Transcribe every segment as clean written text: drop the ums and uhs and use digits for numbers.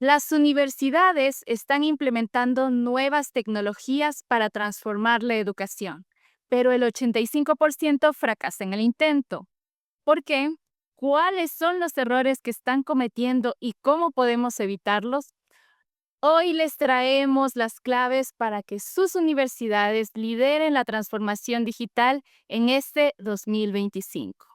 Las universidades están implementando nuevas tecnologías para transformar la educación, pero el 85% fracasa en el intento. ¿Por qué? ¿Cuáles son los errores que están cometiendo y cómo podemos evitarlos? Hoy les traemos las claves para que sus universidades lideren la transformación digital en este 2025.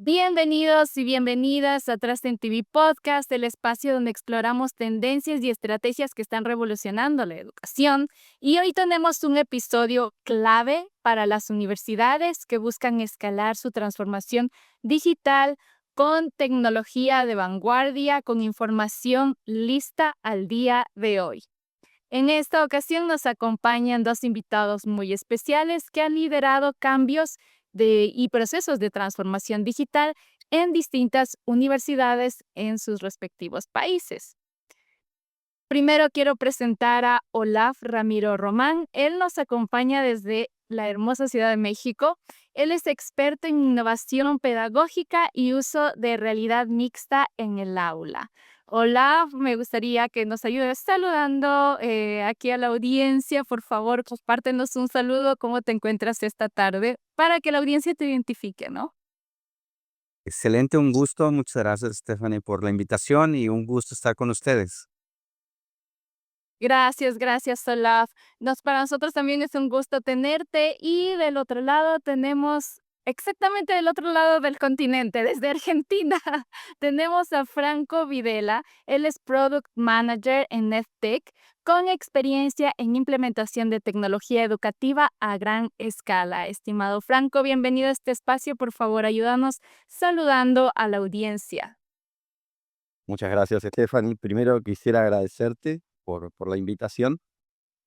Bienvenidos y bienvenidas a Trust TV Podcast, el espacio donde exploramos tendencias y estrategias que están revolucionando la educación. Y hoy tenemos un episodio clave para las universidades que buscan escalar su transformación digital con tecnología de vanguardia, con información lista al día de hoy. En esta ocasión nos acompañan dos invitados muy especiales que han liderado cambios y procesos de transformación digital en distintas universidades en sus respectivos países. Primero quiero presentar a Olaf Ramiro Román. Él nos acompaña desde la hermosa Ciudad de México. Él es experto en innovación pedagógica y uso de realidad mixta en el aula. Olaf, me gustaría que nos ayudes saludando aquí a la audiencia. Por favor, compártenos un saludo. ¿Cómo te encuentras esta tarde? Para que la audiencia te identifique, ¿no? Excelente, un gusto. Muchas gracias, Stephanie, por la invitación y un gusto estar con ustedes. Gracias, gracias, Olaf. Para nosotros también es un gusto tenerte y del otro lado tenemos, exactamente del otro lado del continente, desde Argentina, tenemos a Franco Videla. Él es Product Manager en NetTech con experiencia en implementación de tecnología educativa a gran escala. Estimado Franco, bienvenido a este espacio. Por favor, ayúdanos saludando a la audiencia. Muchas gracias, Stephanie. Primero quisiera agradecerte por la invitación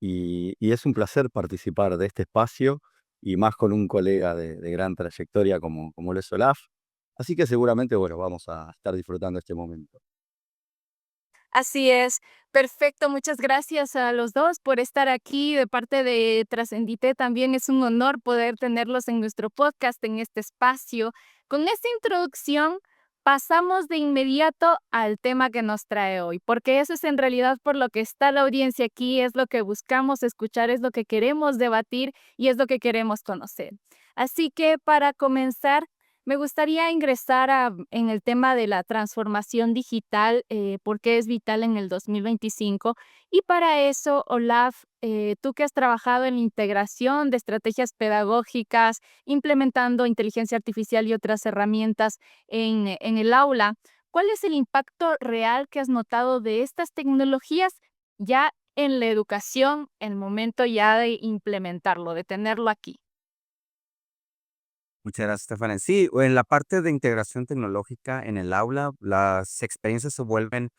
y es un placer participar de este espacio y más con un colega de gran trayectoria como lo es Olaf. Así que seguramente, bueno, vamos a estar disfrutando este momento. Así es, perfecto. Muchas gracias a los dos por estar aquí. De parte de Trascendite también es un honor poder tenerlos en nuestro podcast, en este espacio. Con esta introducción, pasamos de inmediato al tema que nos trae hoy, porque eso es en realidad por lo que está la audiencia aquí, es lo que buscamos escuchar, es lo que queremos debatir y es lo que queremos conocer. Así que para comenzar, me gustaría ingresar en el tema de la transformación digital, porque es vital en el 2025. Y para eso, Olaf, tú que has trabajado en la integración de estrategias pedagógicas, implementando inteligencia artificial y otras herramientas en el aula, ¿cuál es el impacto real que has notado de estas tecnologías ya en la educación, en el momento ya de implementarlo, de tenerlo aquí? Muchas gracias, Stephanie. Sí, o en la parte de integración tecnológica en el aula, las experiencias se vuelven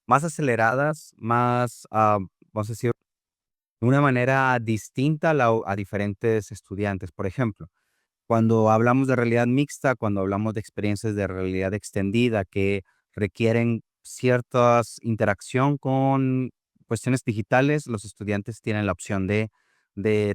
más aceleradas, más, vamos a decir, de una manera distinta a diferentes estudiantes. Por ejemplo, cuando hablamos de realidad mixta, cuando hablamos de experiencias de realidad extendida que requieren cierta interacción con cuestiones digitales, los estudiantes tienen la opción de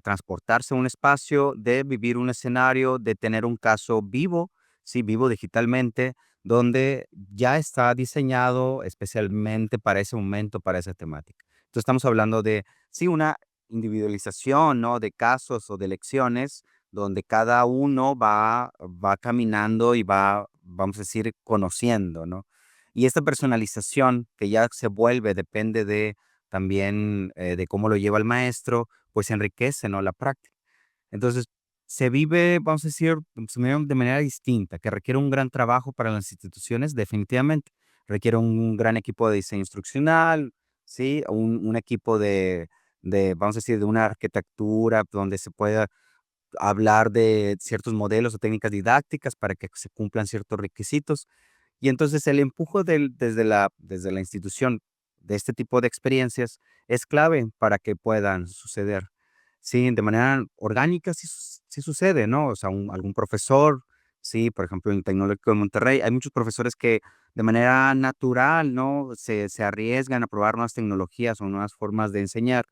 transportarse a un espacio, de vivir un escenario, de tener un caso vivo, sí, vivo digitalmente, donde ya está diseñado especialmente para ese momento, para esa temática. Entonces estamos hablando de, sí, una individualización, ¿no? De casos o de lecciones donde cada uno va caminando y va, vamos a decir, conociendo, ¿no? Y esta personalización que ya se vuelve, depende de también de cómo lo lleva el maestro, pues enriquece, ¿no? La práctica. Entonces, se vive, vamos a decir, de manera distinta, que requiere un gran trabajo para las instituciones, definitivamente. Requiere un gran equipo de diseño instruccional, ¿sí? Un equipo vamos a decir, de una arquitectura donde se pueda hablar de ciertos modelos o técnicas didácticas para que se cumplan ciertos requisitos. Y entonces el empujo desde la institución de este tipo de experiencias es clave para que puedan suceder. Sí, de manera orgánica sí sucede, ¿no? O sea, algún profesor, sí, por ejemplo, en el Tecnológico de Monterrey, hay muchos profesores que de manera natural, ¿no? Se arriesgan a probar nuevas tecnologías o nuevas formas de enseñar,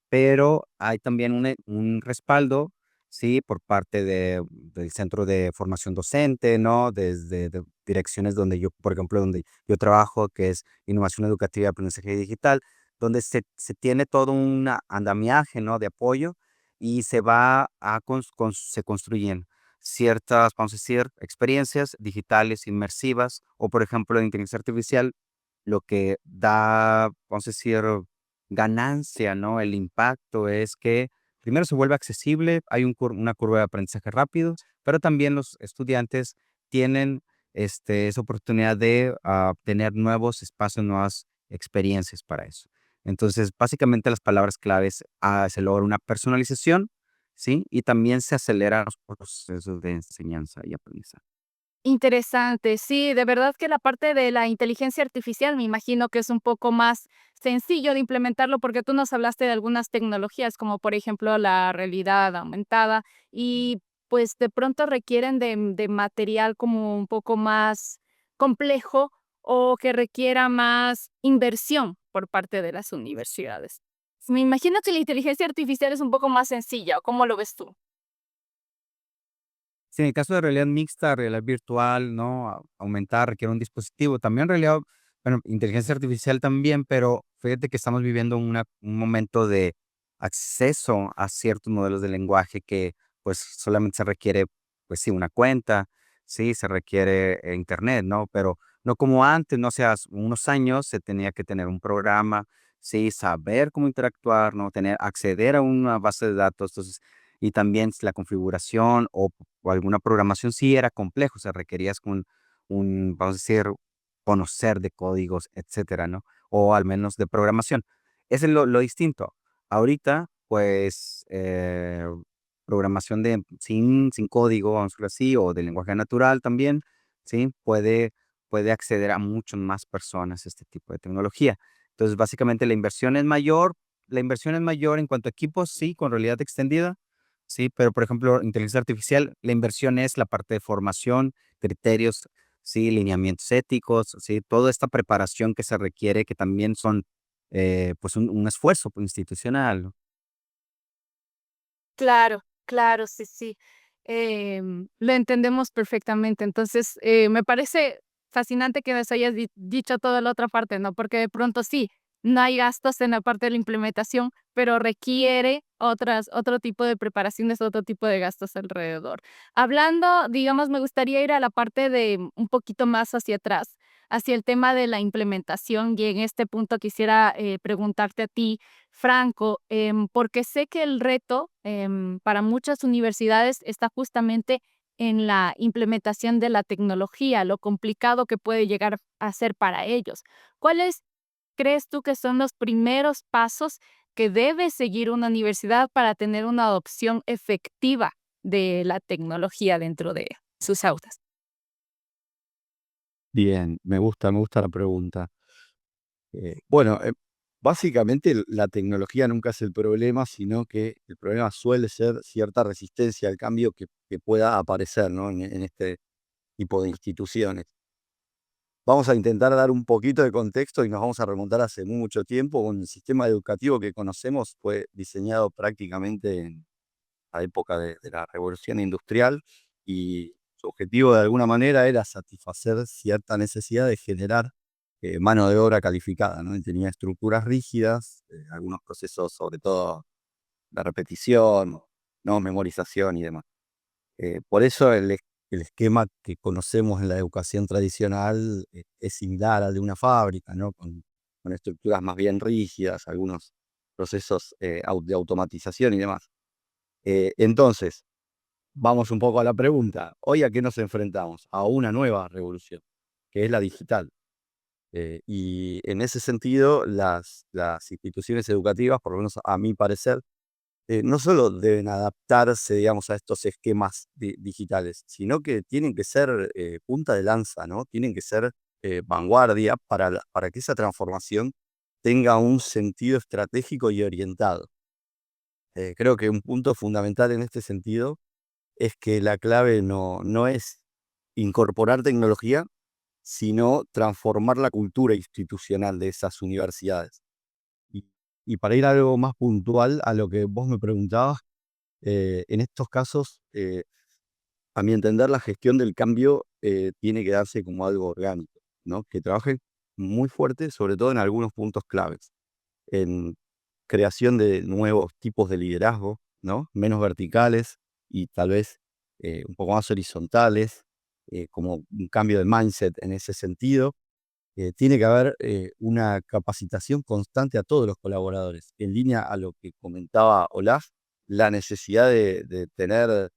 pero hay también un respaldo, sí, por parte del Centro de Formación Docente, ¿no? Desde direcciones donde yo, por ejemplo, donde yo trabajo, que es Innovación Educativa y Aprendizaje Digital, donde se tiene todo un andamiaje, ¿no? De apoyo y se va se construyen ciertas, vamos a decir, experiencias digitales inmersivas o, por ejemplo, en inteligencia artificial, lo que da, vamos a decir, ganancia, ¿no? El impacto es que primero se vuelve accesible, hay una curva de aprendizaje rápido, pero también los estudiantes tienen esa oportunidad de tener nuevos espacios, nuevas experiencias para eso. Entonces, básicamente las palabras claves, se logra una personalización, ¿sí? Y también se aceleran los procesos de enseñanza y aprendizaje. Interesante, sí, de verdad que la parte de la inteligencia artificial me imagino que es un poco más sencillo de implementarlo porque tú nos hablaste de algunas tecnologías como por ejemplo la realidad aumentada y pues de pronto requieren de material como un poco más complejo o que requiera más inversión por parte de las universidades. Me imagino que la inteligencia artificial es un poco más sencilla, ¿o cómo lo ves tú? Sí, en el caso de realidad mixta, realidad virtual, ¿no? Aumentar requiere un dispositivo. También realidad, bueno, inteligencia artificial también, pero fíjate que estamos viviendo un momento de acceso a ciertos modelos de lenguaje que pues solamente se requiere, pues sí, una cuenta, sí, se requiere internet, ¿no? Pero no como antes, no sé, hace unos años se tenía que tener un programa, sí, saber cómo interactuar, ¿no? Acceder a una base de datos, entonces, y también la configuración o alguna programación sí era complejo, o sea, requerías vamos a decir, conocer de códigos, etcétera, ¿no? O al menos de programación. Ese es lo distinto. Ahorita, pues, programación sin código, vamos a decirlo así, o de lenguaje natural también, ¿sí? Puede acceder a muchas más personas este tipo de tecnología. Entonces, básicamente la inversión es mayor en cuanto a equipos, sí, con realidad extendida, sí, pero, por ejemplo, inteligencia artificial, la inversión es la parte de formación, criterios, sí, lineamientos éticos, sí, toda esta preparación que se requiere, que también son, pues, un esfuerzo, pues, institucional, ¿no? Claro, claro, sí, sí. Lo entendemos perfectamente. Entonces, me parece fascinante que nos hayas dicho toda la otra parte, ¿no? Porque de pronto sí, no hay gastos en la parte de la implementación, pero requiere otro tipo de preparaciones, otro tipo de gastos alrededor. Hablando, digamos, me gustaría ir a la parte de un poquito más hacia atrás, hacia el tema de la implementación, y en este punto quisiera preguntarte a ti, Franco, porque sé que el reto para muchas universidades está justamente en la implementación de la tecnología, lo complicado que puede llegar a ser para ellos. ¿Cuáles crees tú que son los primeros pasos que debe seguir una universidad para tener una adopción efectiva de la tecnología dentro de sus aulas? Bien, me gusta la pregunta. Bueno, básicamente la tecnología nunca es el problema, sino que el problema suele ser cierta resistencia al cambio que pueda aparecer, ¿no? En este tipo de instituciones. Vamos a intentar dar un poquito de contexto y nos vamos a remontar hace mucho tiempo. Bueno, el sistema educativo que conocemos fue diseñado prácticamente en la época de la revolución industrial y su objetivo de alguna manera era satisfacer cierta necesidad de generar mano de obra calificada, ¿no? Y tenía estructuras rígidas, algunos procesos, sobre todo de repetición, ¿no? Memorización y demás. Por eso el esquema que conocemos en la educación tradicional es similar al de una fábrica, ¿no? Con estructuras más bien rígidas, algunos procesos de automatización y demás. Entonces, vamos un poco a la pregunta. ¿Hoy a qué nos enfrentamos? A una nueva revolución, que es la digital. Y en ese sentido, las instituciones educativas, por lo menos a mi parecer, no solo deben adaptarse, digamos, a estos esquemas digitales, sino que tienen que ser punta de lanza, ¿no? Tienen que ser vanguardia para que esa transformación tenga un sentido estratégico y orientado. Creo que un punto fundamental en este sentido es que la clave no es incorporar tecnología, sino transformar la cultura institucional de esas universidades. Y, y para ir a algo más puntual a lo que vos me preguntabas, En estos casos, a mi entender, la gestión del cambio tiene que darse como algo orgánico, ¿no? Que trabaje muy fuerte, sobre todo en algunos puntos claves, en creación de nuevos tipos de liderazgo, ¿no? Menos verticales y tal vez un poco más horizontales, como un cambio de mindset en ese sentido. Tiene que haber una capacitación constante a todos los colaboradores, en línea a lo que comentaba Olaf, la necesidad de tener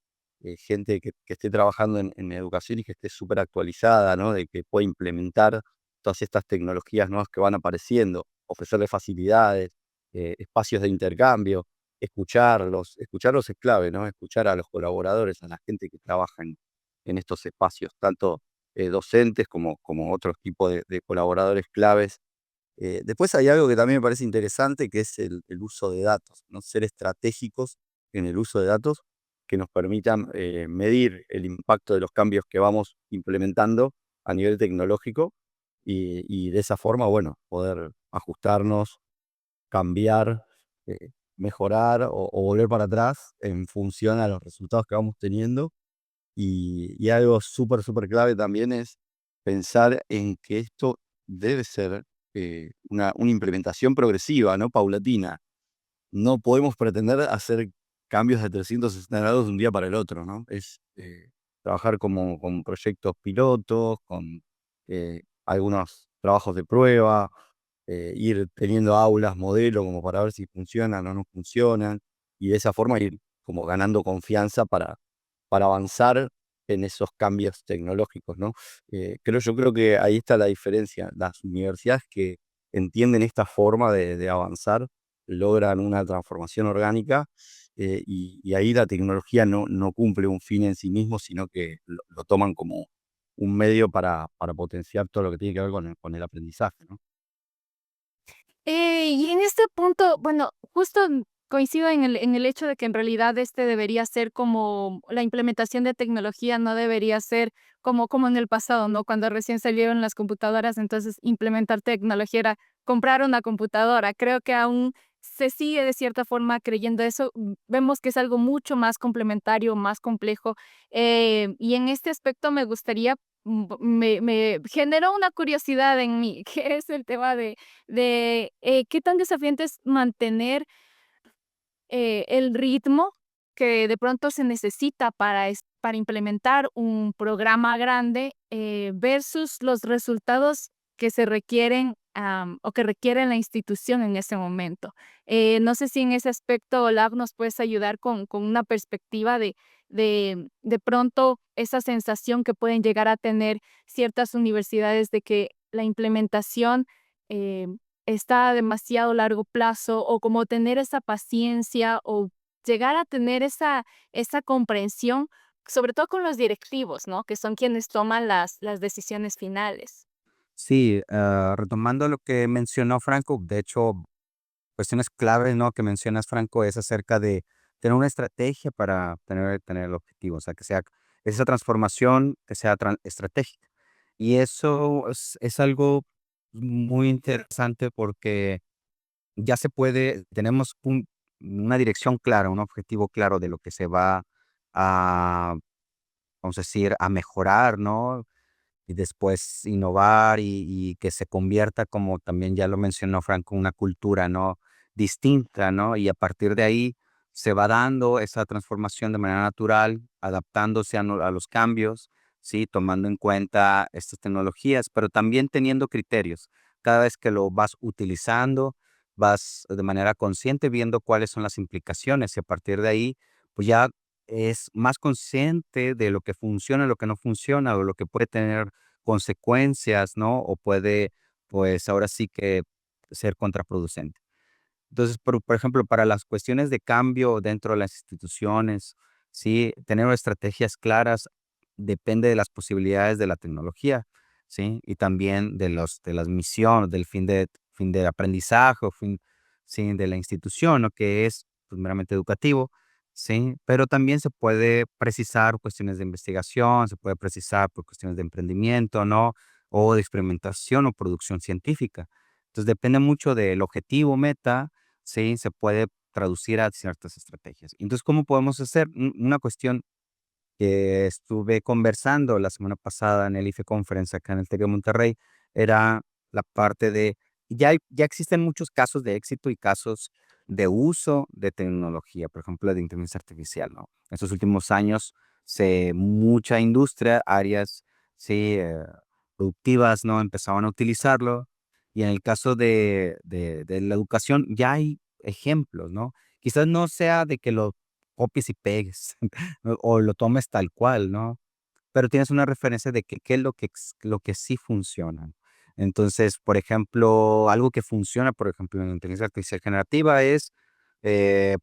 gente que esté trabajando en educación y que esté súper actualizada, ¿no? De que pueda implementar todas estas tecnologías nuevas que van apareciendo, ofrecerles facilidades, espacios de intercambio, escucharlos es clave, ¿no? Escuchar a los colaboradores, a la gente que trabaja en estos espacios, tanto docentes como otros tipos de colaboradores claves. Después hay algo que también me parece interesante, que es el uso de datos, ¿no? Ser estratégicos en el uso de datos que nos permitan medir el impacto de los cambios que vamos implementando a nivel tecnológico y de esa forma, bueno, poder ajustarnos, cambiar, mejorar o volver para atrás en función a los resultados que vamos teniendo y algo súper, súper clave también es pensar en que esto debe ser una implementación progresiva, ¿no? Paulatina. No podemos pretender hacer cambios de 360 grados de un día para el otro, ¿no? Es trabajar como con proyectos pilotos, con algunos trabajos de prueba, ir teniendo aulas, modelo, como para ver si funcionan o no funcionan, y de esa forma ir como ganando confianza para avanzar en esos cambios tecnológicos, ¿no? Yo creo que ahí está la diferencia. Las universidades que entienden esta forma de avanzar logran una transformación orgánica y ahí la tecnología no cumple un fin en sí mismo, sino que lo toman como un medio para potenciar todo lo que tiene que ver con el aprendizaje, ¿no? Y en este punto, bueno, justo coincido en el hecho de que en realidad este debería ser como la implementación de tecnología no debería ser como en el pasado, ¿no? Cuando recién salieron las computadoras, entonces implementar tecnología era comprar una computadora. Creo que aún se sigue de cierta forma creyendo eso. Vemos que es algo mucho más complementario, más complejo. Y en este aspecto me gustaría, me generó una curiosidad en mí, que es el tema de qué tan desafiante es mantener el ritmo que de pronto se necesita para implementar un programa grande, versus los resultados que se requieren, o que requiere la institución en ese momento. No sé si en ese aspecto, Olaf, nos puedes ayudar con una perspectiva de pronto esa sensación que pueden llegar a tener ciertas universidades de que la implementación, eh, está a demasiado largo plazo, o como tener esa paciencia o llegar a tener esa comprensión, sobre todo con los directivos, ¿no? Que son quienes toman las decisiones finales. Sí, retomando lo que mencionó Franco, de hecho, cuestiones claves, ¿no? Que mencionas, Franco, es acerca de tener una estrategia para tener el objetivo, o sea, que sea esa transformación, que sea estratégica. Y eso es algo muy interesante porque ya se puede, tenemos una dirección clara, un objetivo claro de lo que se va a, vamos a decir, a mejorar, ¿no? Y después innovar y que se convierta, como también ya lo mencionó Franco, una cultura, ¿no? Distinta, ¿no? Y a partir de ahí se va dando esa transformación de manera natural, adaptándose a los cambios, ¿sí? Tomando en cuenta estas tecnologías, pero también teniendo criterios. Cada vez que lo vas utilizando, vas de manera consciente viendo cuáles son las implicaciones y a partir de ahí, pues ya es más consciente de lo que funciona, lo que no funciona o lo que puede tener consecuencias, ¿no? O puede, pues ahora sí que ser contraproducente. Entonces, por ejemplo, para las cuestiones de cambio dentro de las instituciones, sí, tener estrategias claras depende de las posibilidades de la tecnología, sí, y también de las misiones, del fin de aprendizaje o fin, sí, de la institución, ¿no? Que es pues, meramente educativo, sí, pero también se puede precisar cuestiones de investigación, se puede precisar por cuestiones de emprendimiento, ¿no? O de experimentación o producción científica. Entonces, depende mucho del objetivo meta. Sí, se puede traducir a ciertas estrategias. Entonces, ¿cómo podemos hacer? Una cuestión que estuve conversando la semana pasada en el IFE Conference acá en el TEC de Monterrey era la parte de, ya existen muchos casos de éxito y casos de uso de tecnología, por ejemplo, de inteligencia artificial, ¿no? En estos últimos años, mucha industria, áreas, sí, productivas, ¿no? Empezaban a utilizarlo. Y en el caso de la educación, ya hay ejemplos, ¿no? Quizás no sea de que lo copies y pegues, o lo tomes tal cual, ¿no? Pero tienes una referencia de qué es lo que sí funciona. Entonces, por ejemplo, algo que funciona, por ejemplo, en la inteligencia artificial generativa es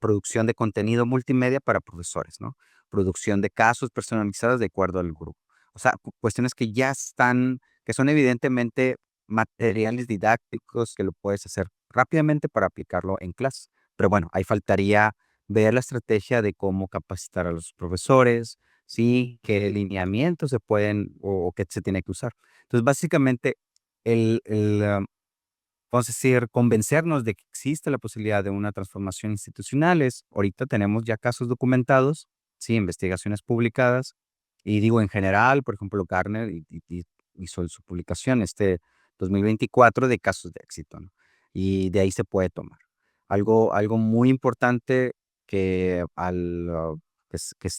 producción de contenido multimedia para profesores, ¿no? Producción de casos personalizados de acuerdo al grupo. O sea, cuestiones que ya están, que son evidentemente materiales didácticos que lo puedes hacer rápidamente para aplicarlo en clase. Pero bueno, ahí faltaría ver la estrategia de cómo capacitar a los profesores, sí, qué lineamientos se pueden o qué se tiene que usar. Entonces, básicamente, vamos a decir, convencernos de que existe la posibilidad de una transformación institucional es, ahorita tenemos ya casos documentados, sí, investigaciones publicadas, y digo en general, por ejemplo, Gartner hizo su publicación 2024 de casos de éxito, ¿no? Y de ahí se puede tomar. Algo muy importante que,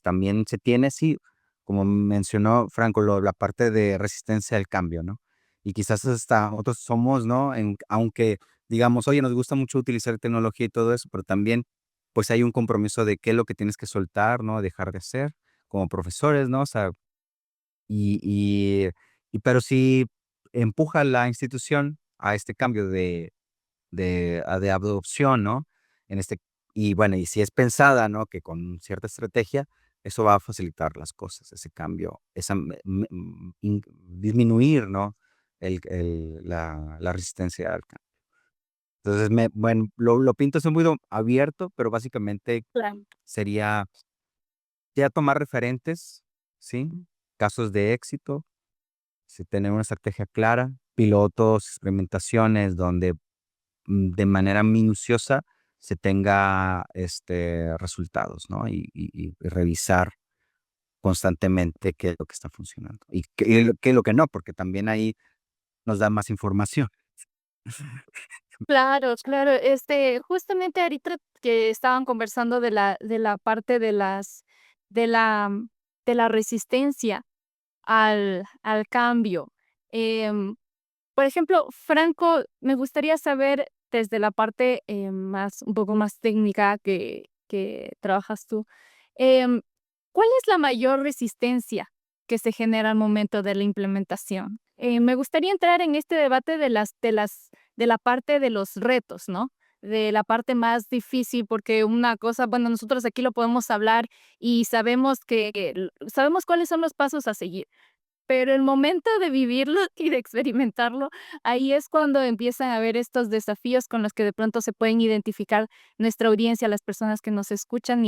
también se tiene, sí, como mencionó Franco, la parte de resistencia al cambio, ¿no? Y quizás hasta otros somos, ¿no? Aunque digamos, oye, nos gusta mucho utilizar tecnología y todo eso, pero también, pues hay un compromiso de qué es lo que tienes que soltar, ¿no? Dejar de hacer como profesores, ¿no? O sea, y, y, pero si empuja la institución a este cambio de adopción, ¿no? En este, y bueno, y si es pensada, ¿no? Que con cierta estrategia, eso va a facilitar las cosas, ese cambio, disminuir, ¿no? La resistencia al cambio. Entonces, bueno, lo pinto así muy abierto, pero básicamente Claro. sería ya tomar referentes, ¿sí? Casos de éxito, sí, tener una estrategia clara, pilotos, experimentaciones donde de manera minuciosa se tenga resultados, ¿no? Y revisar constantemente qué es lo que está funcionando y qué es lo que no, porque también ahí nos da más información. Claro, claro. Justamente ahorita que estaban conversando de la parte de la de la resistencia al cambio. Em, por ejemplo, Franco, me gustaría saber desde la parte, más un poco más técnica que trabajas tú, em, ¿cuál es la mayor resistencia que se genera al momento de la implementación? Me gustaría entrar en este debate de la parte de los retos, ¿no? De la parte más difícil, porque una cosa, bueno, nosotros aquí lo podemos hablar y sabemos sabemos cuáles son los pasos a seguir. Pero el momento de vivirlo y de experimentarlo, ahí es cuando empiezan a haber estos desafíos con los que de pronto se pueden identificar nuestra audiencia, las personas que nos escuchan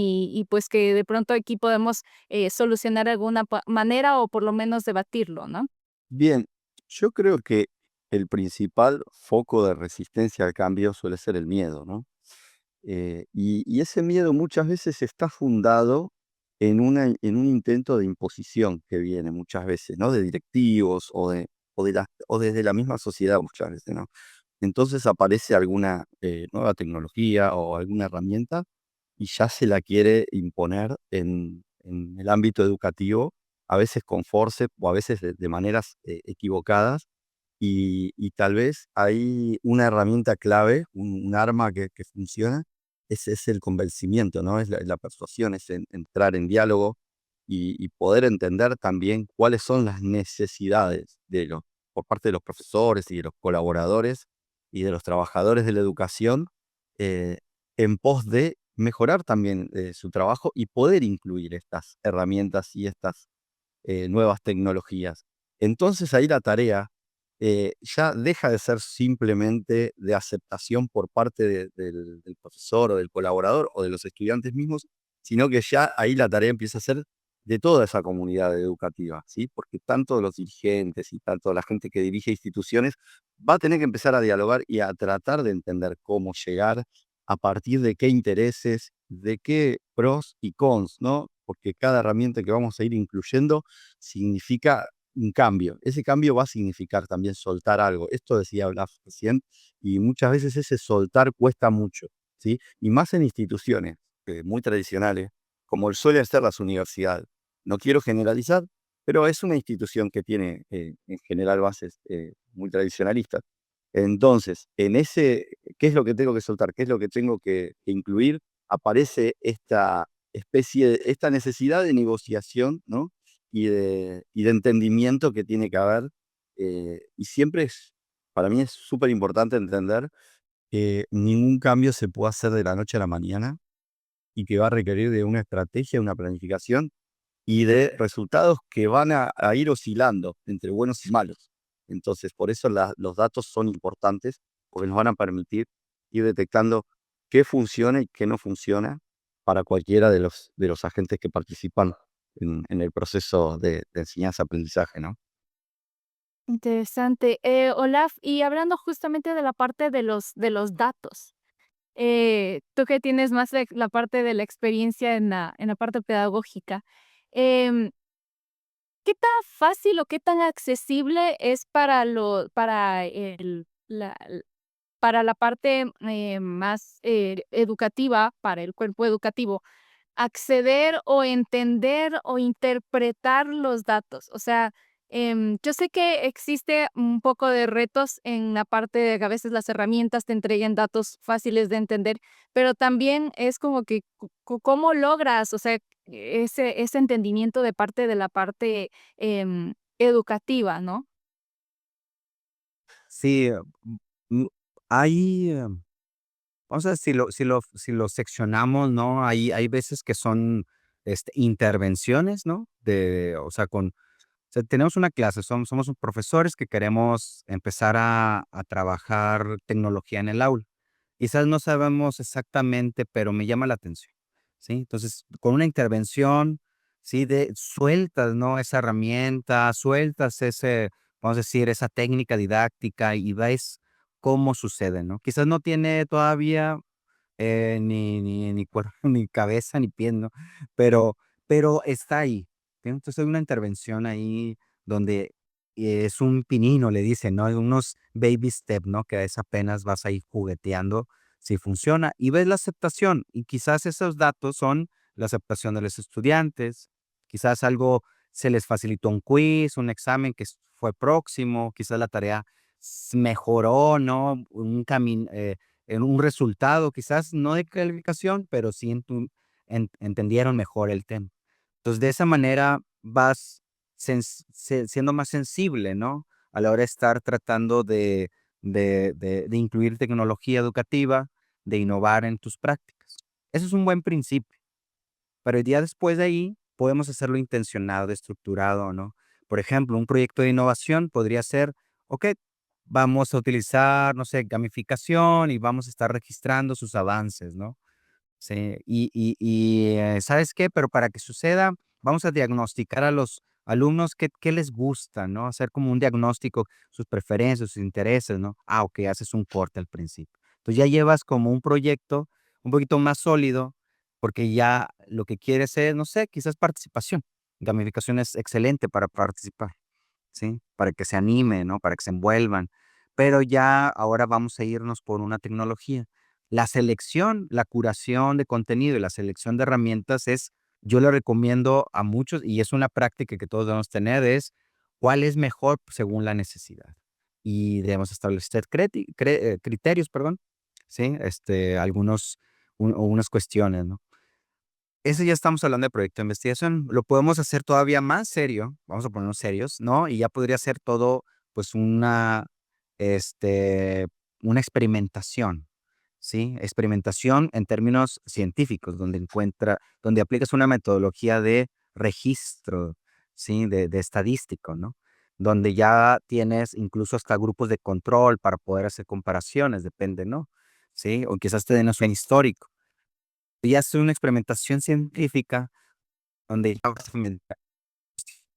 pues que de pronto aquí podemos, solucionar de alguna manera o por lo menos debatirlo, ¿no? Bien, yo creo que el principal foco de resistencia al cambio suele ser el miedo, ¿no? Y ese miedo muchas veces está fundado en un intento de imposición que viene muchas veces, ¿no? De directivos o desde la misma sociedad muchas veces, ¿no? Entonces aparece alguna nueva tecnología o alguna herramienta y ya se la quiere imponer en el ámbito educativo, a veces con force o a veces de maneras equivocadas. Y tal vez hay una herramienta clave, un arma que funciona, ese es el convencimiento, ¿no? Es la persuasión, es entrar en diálogo y poder entender también cuáles son las necesidades por parte de los profesores y de los colaboradores y de los trabajadores de la educación, eh, en pos de mejorar también su trabajo y poder incluir estas herramientas y estas nuevas tecnologías. Entonces ahí la tarea ya deja de ser simplemente de aceptación por parte del profesor o del colaborador o de los estudiantes mismos, sino que ya ahí la tarea empieza a ser de toda esa comunidad educativa, ¿sí? Porque tanto los dirigentes y tanto la gente que dirige instituciones va a tener que empezar a dialogar y a tratar de entender cómo llegar a partir de qué intereses, de qué pros y cons, ¿no? Porque cada herramienta que vamos a ir incluyendo significa un cambio. Ese cambio va a significar también soltar algo. Esto decía Olaf recién, y muchas veces ese soltar cuesta mucho, ¿sí? Y más en instituciones muy tradicionales, como suelen ser las universidades. No quiero generalizar, pero es una institución que tiene en general bases muy tradicionalistas. Entonces, ¿qué es lo que tengo que soltar? ¿Qué es lo que tengo que incluir? Aparece esta necesidad de negociación, ¿no? Y de entendimiento que tiene que haber. Y siempre para mí es súper importante entender que ningún cambio se puede hacer de la noche a la mañana y que va a requerir de una estrategia, una planificación y de resultados que van a ir oscilando entre buenos y malos. Entonces, por eso los datos son importantes, porque nos van a permitir ir detectando qué funciona y qué no funciona para cualquiera de los agentes que participan en el proceso de enseñanza-aprendizaje, ¿no? Interesante. Olaf, y hablando justamente de la parte de los datos, tú que tienes más la parte de la experiencia en la parte pedagógica, em, ¿qué tan fácil o qué tan accesible es para la parte más educativa, para el cuerpo educativo, acceder o entender o interpretar los datos? O sea, yo sé que existe un poco de retos en la parte de que a veces las herramientas te entreguen datos fáciles de entender, pero también es como que cómo logras, o sea, ese entendimiento de parte de la parte educativa, ¿no? Sí, mm, hay, vamos a ver si lo seccionamos, ¿no? Hay veces que son, intervenciones, ¿no? O sea, tenemos una clase, somos profesores que queremos empezar a trabajar tecnología en el aula. Quizás no sabemos exactamente, pero me llama la atención, ¿sí? Entonces, con una intervención, ¿sí? Sueltas, ¿no? Esa herramienta, sueltas vamos a decir, esa técnica didáctica y ves cómo sucede, ¿no? Quizás no tiene todavía ni cuerpo, ni cabeza, ni pies, ¿no? Pero pero está ahí, ¿sí? Entonces, hay una intervención ahí donde es un pinino, le dicen, ¿no? Unos baby step, ¿no? Que es apenas vas ahí jugueteando si funciona, y ves la aceptación, y quizás esos datos son la aceptación de los estudiantes, quizás algo se les facilitó un quiz, un examen que fue próximo, quizás la tarea mejoró, ¿no? En un resultado, quizás no de calificación, pero sí entendieron mejor el tema. Entonces, de esa manera vas siendo más sensible, ¿no? A la hora de estar tratando de incluir tecnología educativa, de innovar en tus prácticas. Eso es un buen principio, pero el día después de ahí podemos hacerlo intencionado, estructurado, ¿no? Por ejemplo, un proyecto de innovación podría ser, ok, vamos a utilizar, no sé, gamificación y vamos a estar registrando sus avances, ¿no? Sí, ¿sabes qué? Pero para que suceda, vamos a diagnosticar a los alumnos qué les gusta, ¿no? Hacer como un diagnóstico, sus preferencias, sus intereses, ¿no? Ah, okey, haces un corte al principio. Entonces, ya llevas como un proyecto un poquito más sólido, porque ya lo que quieres es, no sé, quizás participación. Gamificación es excelente para participar, ¿sí? Para que se animen, ¿no? Para que se envuelvan. Pero ya ahora vamos a irnos por una tecnología. La selección, la curación de contenido y la selección de herramientas yo le recomiendo a muchos, y es una práctica que todos debemos tener, es cuál es mejor según la necesidad. Y debemos establecer criterios, perdón, ¿sí? Algunos, o unas cuestiones, ¿no? Eso ya estamos hablando de proyecto de investigación. Lo podemos hacer todavía más serio, vamos a ponernos serios, ¿no? Y ya podría ser todo, pues, este, una experimentación, ¿sí? Experimentación en términos científicos, donde aplicas una metodología de registro, ¿sí? De estadístico, ¿no? Donde ya tienes incluso hasta grupos de control para poder hacer comparaciones, depende, ¿no? ¿Sí? O quizás te den un histórico. Y hace una experimentación científica donde ya vas a experimentar.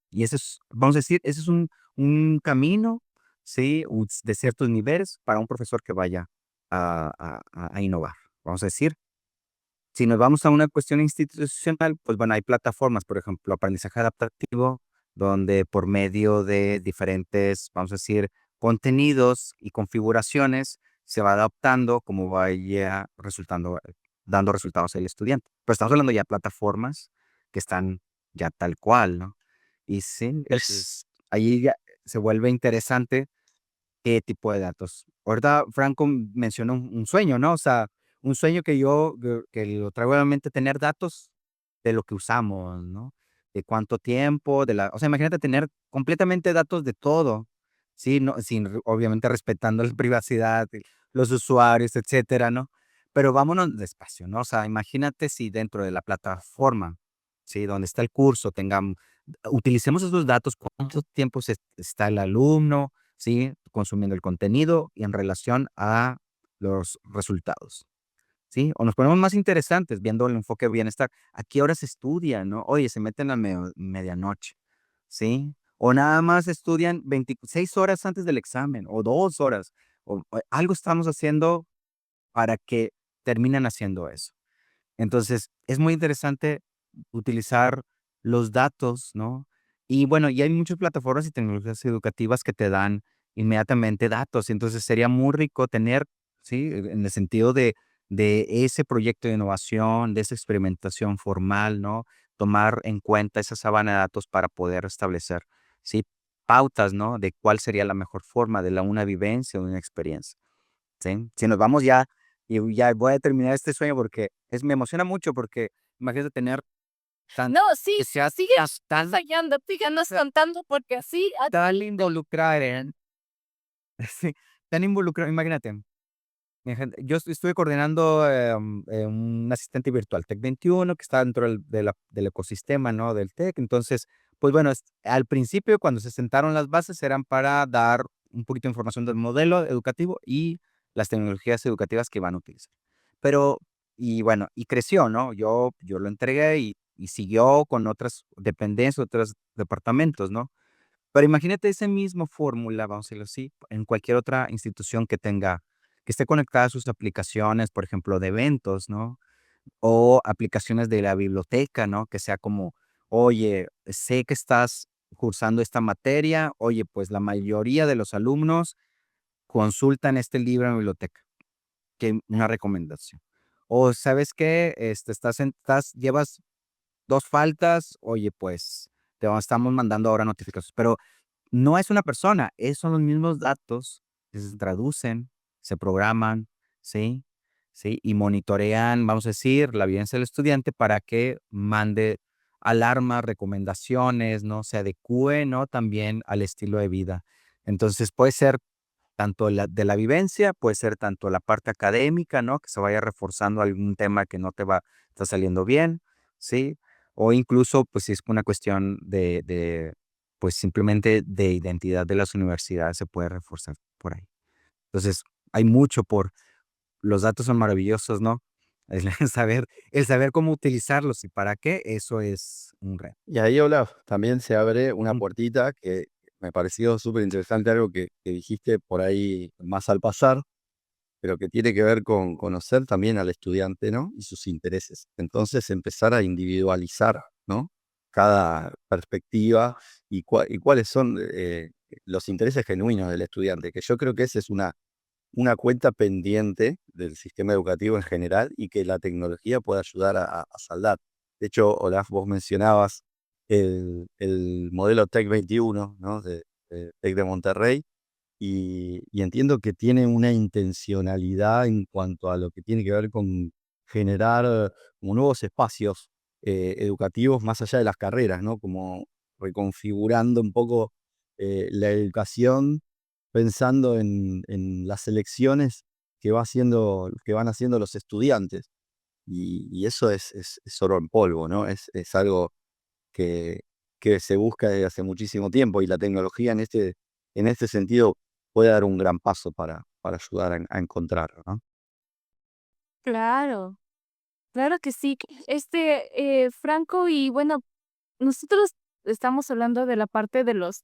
Y ese es, vamos a decir, ese es un camino, ¿sí? De ciertos niveles para un profesor que vaya a innovar. vamos a decir. Si nos vamos a una cuestión institucional, pues bueno, hay plataformas, por ejemplo, aprendizaje adaptativo, donde por medio de diferentes, vamos a decir, contenidos y configuraciones, se va adaptando como vaya resultando, dando resultados al estudiante. Pero estamos hablando ya de plataformas que están ya tal cual, ¿no? Y sí, ahí ya se vuelve interesante qué tipo de datos. Ahorita Franco mencionó un sueño, ¿no? O sea, un sueño que lo traigo a la mente, tener datos de lo que usamos, ¿no? De cuánto tiempo, o sea, imagínate tener completamente datos de todo, ¿sí? No, obviamente respetando la privacidad de los usuarios, etcétera, ¿no? Pero vámonos despacio, ¿no? O sea, imagínate si dentro de la plataforma, ¿sí? Donde está el curso, utilicemos esos datos, cuánto tiempo está el alumno, ¿sí? Consumiendo el contenido y en relación a los resultados, ¿sí? O nos ponemos más interesantes viendo el enfoque de bienestar. ¿A qué horas estudian, no? Oye, se meten a medianoche, ¿sí? O nada más estudian 26 horas antes del examen o 2 horas, o algo estamos haciendo para que terminen haciendo eso. Entonces, es muy interesante utilizar los datos, ¿no? Y bueno, y hay muchas plataformas y tecnologías educativas que te dan inmediatamente datos. Entonces, sería muy rico tener, ¿sí? En el sentido de ese proyecto de innovación, de esa experimentación formal, ¿no? Tomar en cuenta esa sabana de datos para poder establecer, ¿sí? Pautas, ¿no? De cuál sería la mejor forma de una vivencia o una experiencia. ¿Sí? Si nos vamos ya, y ya voy a terminar este sueño porque me emociona mucho porque imagínate tener tan, No, sí, que sea sigue tan, ensayando, síganos contando porque así, tan involucrado sí, tan involucrado, imagínate. Yo estuve coordinando un asistente virtual, Tech 21, que está dentro del ecosistema, ¿no? Del Tech. Entonces, pues bueno, al principio, cuando se sentaron las bases, eran para dar un poquito de información del modelo educativo y las tecnologías educativas que van a utilizar. Pero, y bueno, y creció, ¿no? Yo lo entregué y siguió con otras dependencias, otros departamentos, ¿no? Pero imagínate esa misma fórmula, vamos a decirlo así, en cualquier otra institución que esté conectada a sus aplicaciones, por ejemplo, de eventos, ¿no? O aplicaciones de la biblioteca, ¿no? Que sea como, oye, sé que estás cursando esta materia, oye, pues la mayoría de los alumnos consultan este libro en la biblioteca, que una recomendación. O sabes qué, llevas 2 faltas, oye, pues estamos mandando ahora notificaciones, pero no es una persona, son los mismos datos que se traducen, se programan, ¿sí? ¿Sí? Y monitorean, vamos a decir, la vivencia del estudiante para que mande alarmas, recomendaciones, ¿no? Se adecúe, ¿no? También al estilo de vida. Entonces, puede ser tanto de la vivencia, puede ser tanto la parte académica, ¿no? Que se vaya reforzando algún tema que no está saliendo bien, ¿sí? O incluso, pues, si es una cuestión pues, simplemente de identidad de las universidades, se puede reforzar por ahí. Entonces, hay mucho los datos son maravillosos, ¿no? El saber cómo utilizarlos y para qué, eso es un reto. Y ahí, Olaf, también se abre una Mm, puertita que me pareció súper interesante, algo que dijiste por ahí más al pasar, pero que tiene que ver con conocer también al estudiante, ¿no? Y sus intereses. Entonces, empezar a individualizar, ¿no? Cada perspectiva y cuáles son los intereses genuinos del estudiante, que yo creo que esa es una cuenta pendiente del sistema educativo en general y que la tecnología puede ayudar a saldar. De hecho, Olaf, vos mencionabas el modelo Tech 21, ¿no? De Tec de Monterrey, y entiendo que tiene una intencionalidad en cuanto a lo que tiene que ver con generar como nuevos espacios educativos más allá de las carreras, ¿no? Como reconfigurando un poco la educación, pensando en las elecciones que van haciendo los estudiantes. Y eso es oro en polvo, ¿no? Es algo que, que se busca desde hace muchísimo tiempo y la tecnología en este sentido puede dar un gran paso para ayudar a encontrarlo, ¿no? claro, claro que sí. Franco, y bueno, nosotros estamos hablando de la parte de los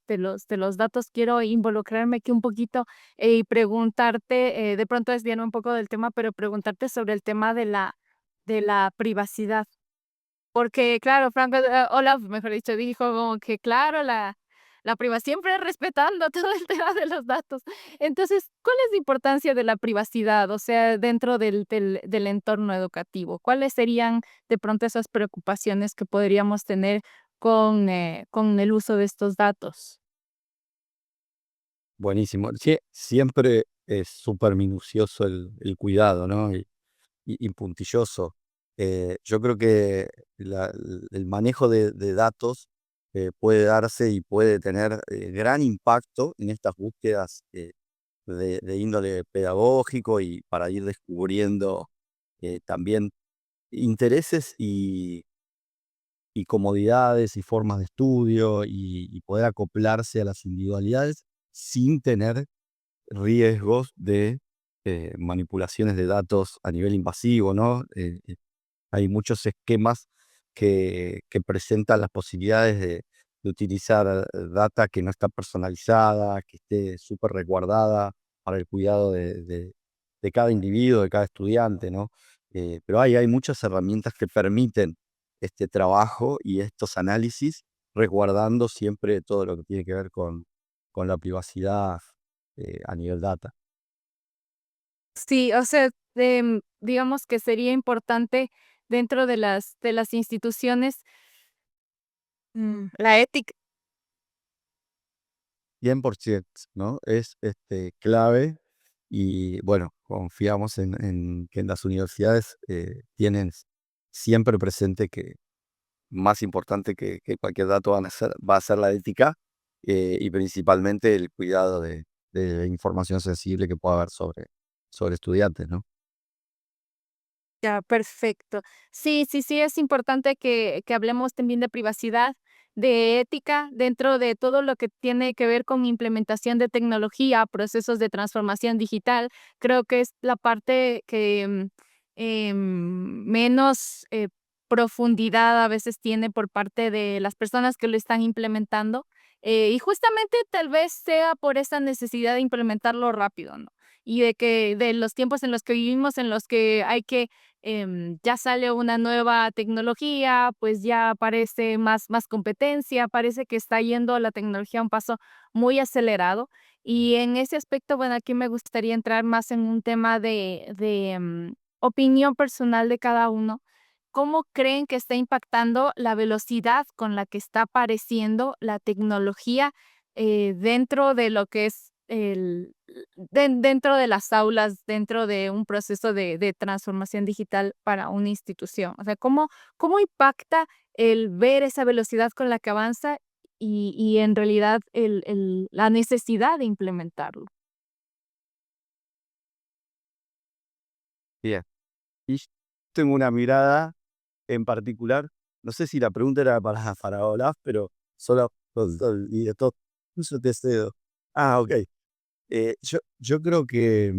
datos, quiero involucrarme aquí un poquito y preguntarte, de pronto desviarme un poco del tema, pero preguntarte sobre el tema de la privacidad. Porque, claro, Franco, Olaf, mejor dicho, dijo como que, claro, la privacidad, siempre respetando todo el tema de los datos. Entonces, ¿cuál es la importancia de la privacidad? O sea, dentro del entorno educativo, ¿cuáles serían de pronto esas preocupaciones que podríamos tener con el uso de estos datos? Buenísimo. Sí, siempre es súper minucioso el cuidado, ¿no? Y puntilloso. Yo creo que el manejo de datos puede darse y puede tener gran impacto en estas búsquedas de índole pedagógico y para ir descubriendo también intereses y comodidades y formas de estudio y poder acoplarse a las individualidades sin tener riesgos de manipulaciones de datos a nivel invasivo, ¿no? Hay muchos esquemas que presentan las posibilidades de utilizar data que no está personalizada, que esté súper resguardada para el cuidado de cada individuo, de cada estudiante, ¿no? Pero hay muchas herramientas que permiten este trabajo y estos análisis, resguardando siempre todo lo que tiene que ver con la privacidad a nivel data. Sí, o sea, digamos que sería importante dentro de las instituciones, la ética. 100%, ¿no? Es clave y bueno, confiamos en que en las universidades tienen siempre presente que más importante que cualquier dato va a ser la ética y principalmente el cuidado de información sensible que pueda haber sobre estudiantes, ¿no? Ya, perfecto. Sí, sí, sí, es importante que hablemos también de privacidad, de ética, dentro de todo lo que tiene que ver con implementación de tecnología, procesos de transformación digital. Creo que es la parte que menos profundidad a veces tiene por parte de las personas que lo están implementando. Y justamente tal vez sea por esa necesidad de implementarlo rápido, ¿no? Y de que de los tiempos en los que vivimos, en los que hay que ya sale una nueva tecnología, pues ya aparece más competencia, parece que está yendo la tecnología a un paso muy acelerado. Y en ese aspecto, bueno, aquí me gustaría entrar más en un tema de opinión personal de cada uno. ¿Cómo creen que está impactando la velocidad con la que está apareciendo la tecnología dentro de lo que es dentro de las aulas, dentro de un proceso de transformación digital para una institución? O sea, ¿cómo impacta el ver esa velocidad con la que avanza y en realidad la necesidad de implementarlo? Bien. Y yo tengo una mirada en particular, no sé si la pregunta era para Olaf, pero solo y de todo, eso te cedo. Ah, ok. Yo creo que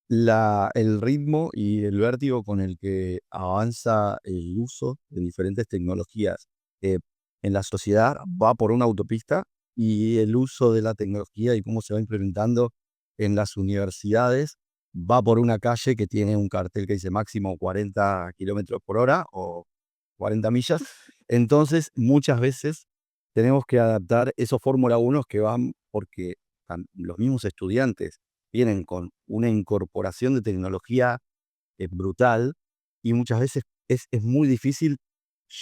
el ritmo y el vértigo con el que avanza el uso de diferentes tecnologías eh, en la sociedad va por una autopista y el uso de la tecnología y cómo se va implementando en las universidades va por una calle que tiene un cartel que dice máximo 40 kilómetros por hora o 40 millas. Entonces, muchas veces tenemos que adaptar esos Fórmula 1 que van porque los mismos estudiantes vienen con una incorporación de tecnología brutal y muchas veces es muy difícil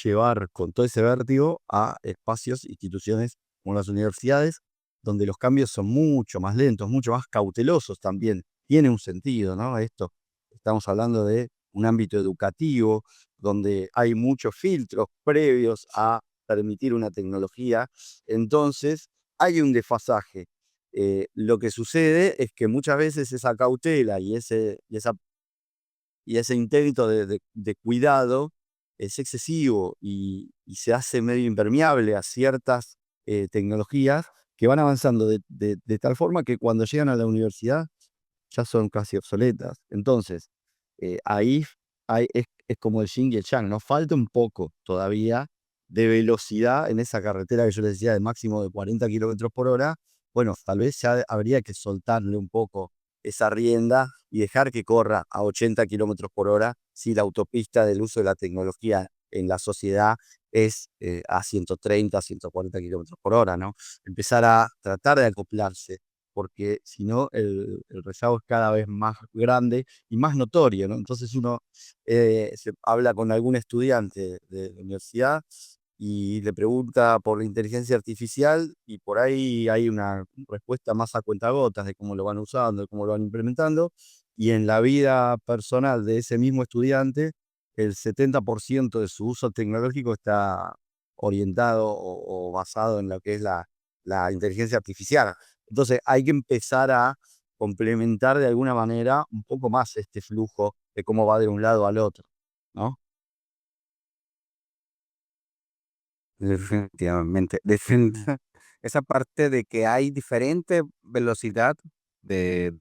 llevar con todo ese vértigo a espacios, instituciones como las universidades, donde los cambios son mucho más lentos, mucho más cautelosos también. Tiene un sentido, ¿no? Esto, estamos hablando de un ámbito educativo, donde hay muchos filtros previos a permitir una tecnología. Entonces, hay un desfasaje. Lo que sucede es que muchas veces esa cautela y ese intento de cuidado es excesivo y se hace medio impermeable a ciertas tecnologías que van avanzando de tal forma que cuando llegan a la universidad ya son casi obsoletas. Entonces, ahí es como el yin y el yang, nos falta un poco todavía de velocidad en esa carretera que yo les decía de máximo de 40 kilómetros por hora, bueno, tal vez ya habría que soltarle un poco esa rienda y dejar que corra a 80 kilómetros por hora si la autopista del uso de la tecnología en la sociedad es a 130, 140 kilómetros por hora, ¿no? Empezar a tratar de acoplarse, porque si no, el rezago es cada vez más grande y más notorio, ¿no? Entonces uno se habla con algún estudiante de la universidad y le pregunta por la inteligencia artificial y por ahí hay una respuesta más a cuentagotas de cómo lo van usando, de cómo lo van implementando. Y en la vida personal de ese mismo estudiante, el 70% de su uso tecnológico está orientado o basado en lo que es la inteligencia artificial. Entonces hay que empezar a complementar de alguna manera un poco más este flujo de cómo va de un lado al otro, ¿no? Definitivamente. Esa parte de que hay diferente velocidad de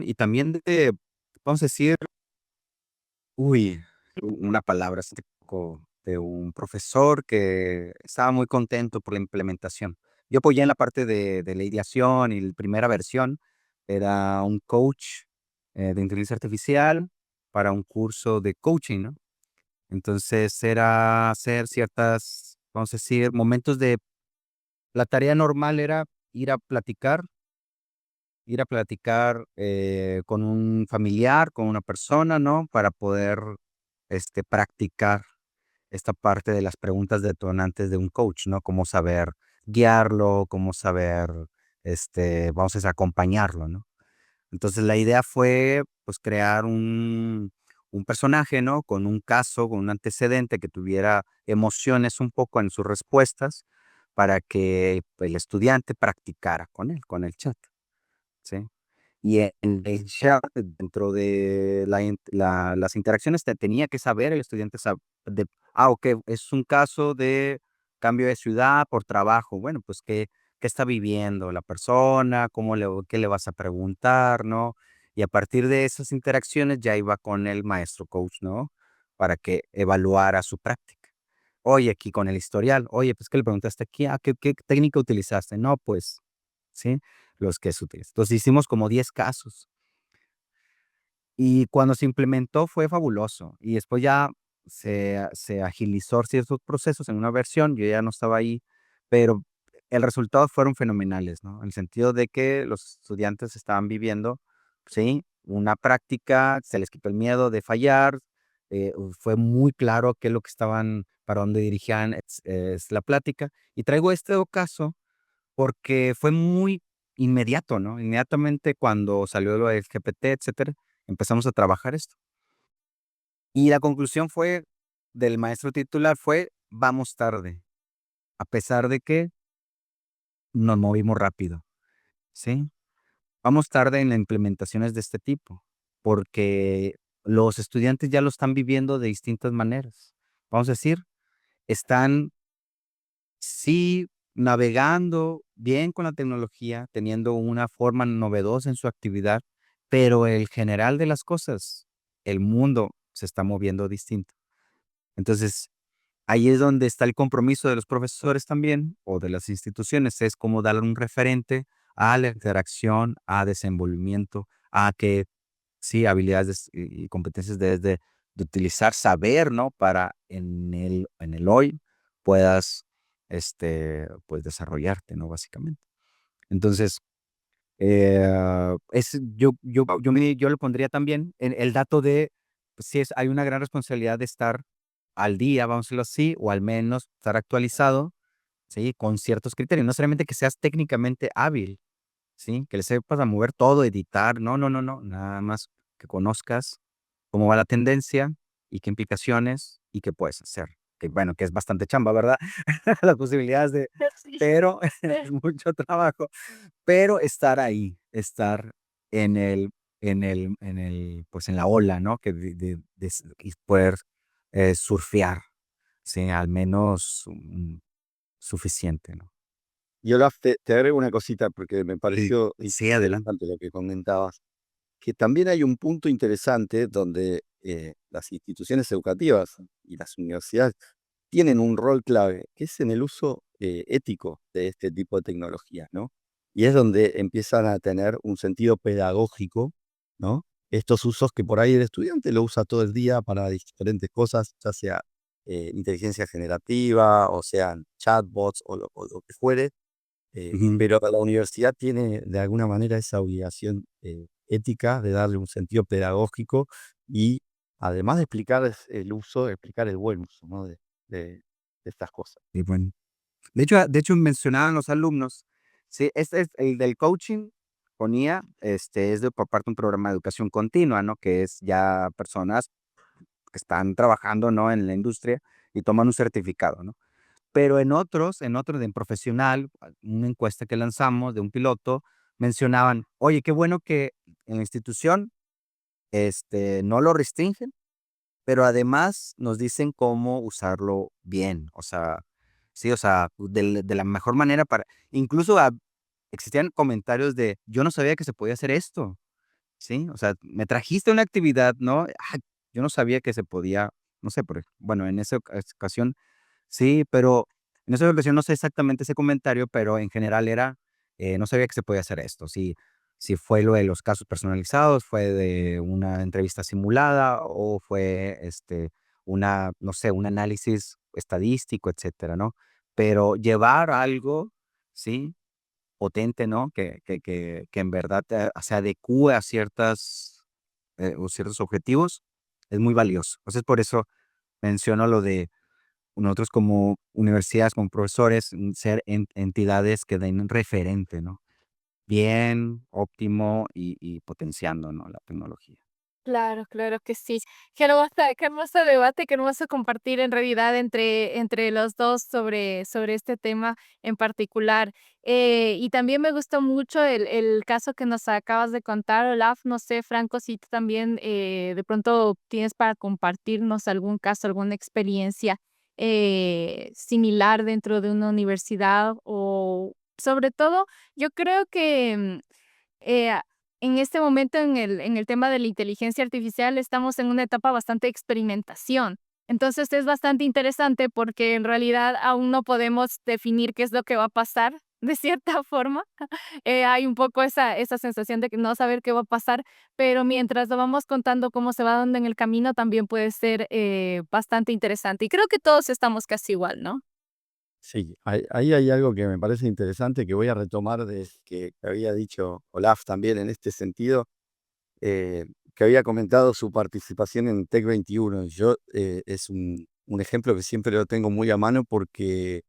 y también de, vamos a decir, uy, una palabra así típico de un profesor que estaba muy contento por la implementación. Yo apoyé en la parte de la ideación y la primera versión. Era un coach de inteligencia artificial para un curso de coaching, ¿no? Entonces era hacer ciertas, vamos a decir, momentos de la tarea normal era ir a platicar, con un familiar, con una persona, ¿no? Para poder, practicar esta parte de las preguntas detonantes de un coach, ¿no? Cómo saber guiarlo, cómo saber, vamos a decir, acompañarlo, ¿no? Entonces, la idea fue, pues, crear un personaje, ¿no? Con un caso, con un antecedente que tuviera emociones un poco en sus respuestas para que el estudiante practicara con el chat, ¿sí? Y en el chat, dentro de las interacciones, tenía que saber el estudiante de, okey, es un caso de cambio de ciudad por trabajo. Bueno, pues, ¿qué está viviendo la persona? ¿Qué le vas a preguntar, no? Y a partir de esas interacciones ya iba con el maestro coach, ¿no? Para que evaluara su práctica. Oye, aquí con el historial, oye, pues, ¿qué le preguntaste aquí? ¿Qué técnica utilizaste? No, pues, ¿sí? Los que se utilizan. Entonces, hicimos como 10 casos, y cuando se implementó fue fabuloso, y después ya se agilizó ciertos procesos en una versión, yo ya no estaba ahí, pero el resultado fueron fenomenales, ¿no? En el sentido de que los estudiantes estaban viviendo, ¿sí? Una práctica, se les quitó el miedo de fallar, fue muy claro qué es lo que estaban, para dónde dirigían es la plática. Y traigo este caso porque fue muy inmediato, ¿no? Inmediatamente cuando salió lo del GPT, etcétera, empezamos a trabajar esto. Y la conclusión fue del maestro titular fue: "Vamos tarde", a pesar de que nos movimos rápido, ¿sí? Vamos tarde en las implementaciones de este tipo, porque los estudiantes ya lo están viviendo de distintas maneras. Vamos a decir, están sí, navegando bien con la tecnología, teniendo una forma novedosa en su actividad, pero el general de las cosas, el mundo se está moviendo distinto. Entonces, ahí es donde está el compromiso de los profesores también, o de las instituciones, es como darle un referente a la interacción, a desenvolvimiento, a que sí, habilidades y competencias debes de utilizar, saber, ¿no? Para en el hoy puedas, pues, desarrollarte, ¿no? Básicamente. Entonces, yo lo pondría también en el dato de, pues, sí hay una gran responsabilidad de estar al día, vamos a decirlo así, o al menos estar actualizado, ¿sí? Con ciertos criterios, no solamente que seas técnicamente hábil, ¿sí? Que le sepas a mover todo, editar, no, no, no, no, nada más que conozcas cómo va la tendencia y qué implicaciones y qué puedes hacer. Que bueno, que es bastante chamba, ¿verdad? Las posibilidades de, Sí, pero es mucho trabajo, pero estar ahí, estar en pues en la ola, ¿no? Que y poder surfear, sí, al menos suficiente, ¿no? Y Olaf, te agrego una cosita porque me pareció Sí, adelante. interesante lo que comentabas, que también hay un punto interesante donde las instituciones educativas y las universidades tienen un rol clave, que es en el uso ético de este tipo de tecnologías, ¿no? Y es donde empiezan a tener un sentido pedagógico, ¿no? Estos usos que por ahí el estudiante lo usa todo el día para diferentes cosas, ya sea inteligencia generativa, o sean chatbots o lo que fuere, Ujú. pero la universidad tiene de alguna manera esa obligación ética de darle un sentido pedagógico y además de explicar el uso, explicar el buen uso, ¿no? De estas cosas. Y bueno, de hecho mencionaban los alumnos, sí, este es el del coaching con IA, es de por parte de un programa de educación continua, ¿no? Que es ya personas que están trabajando, ¿no? En la industria y toman un certificado, ¿no? Pero en otros en profesional, una encuesta que lanzamos de un piloto, mencionaban: "Oye, qué bueno que en la institución, no lo restringen, pero además nos dicen cómo usarlo bien". O sea, sí, o sea, de la mejor manera para incluso, existían comentarios de: "Yo no sabía que se podía hacer esto", ¿sí? O sea, me trajiste una actividad, ¿no? Yo no sabía que se podía, no sé, bueno, en esa ocasión sí, pero en esa ocasión no sé exactamente ese comentario, pero en general era, no sabía que se podía hacer esto. Si fue lo de los casos personalizados, fue de una entrevista simulada o fue, no sé, un análisis estadístico, etcétera, ¿no? Pero llevar algo, ¿sí? Potente, ¿no? Que en verdad, se adecúe a ciertos objetivos, es muy valioso. Entonces, por eso menciono lo de nosotros como universidades, como profesores, ser entidades que den referente, ¿no? Bien, óptimo y potenciando, ¿no? La tecnología. Claro, claro que sí. Qué hermoso debate, qué hermoso compartir en realidad entre los 2 sobre este tema en particular. Y también me gustó mucho el caso que nos acabas de contar, Olaf. No sé, Franco, si tú también, de pronto tienes para compartirnos algún caso, alguna experiencia, similar dentro de una universidad, o sobre todo, yo creo que, eh, en este momento, en el tema de la inteligencia artificial, estamos en una etapa bastante de experimentación. Entonces, es bastante interesante porque en realidad aún no podemos definir qué es lo que va a pasar, de cierta forma. Hay un poco esa sensación de que no saber qué va a pasar, pero mientras lo vamos contando cómo se va dando en el camino, también puede ser, bastante interesante. Y creo que todos estamos casi igual, ¿no? Sí, ahí hay algo que me parece interesante que voy a retomar de que había dicho Olaf también en este sentido, que había comentado su participación en Tech 21. Yo es un ejemplo que siempre lo tengo muy a mano porque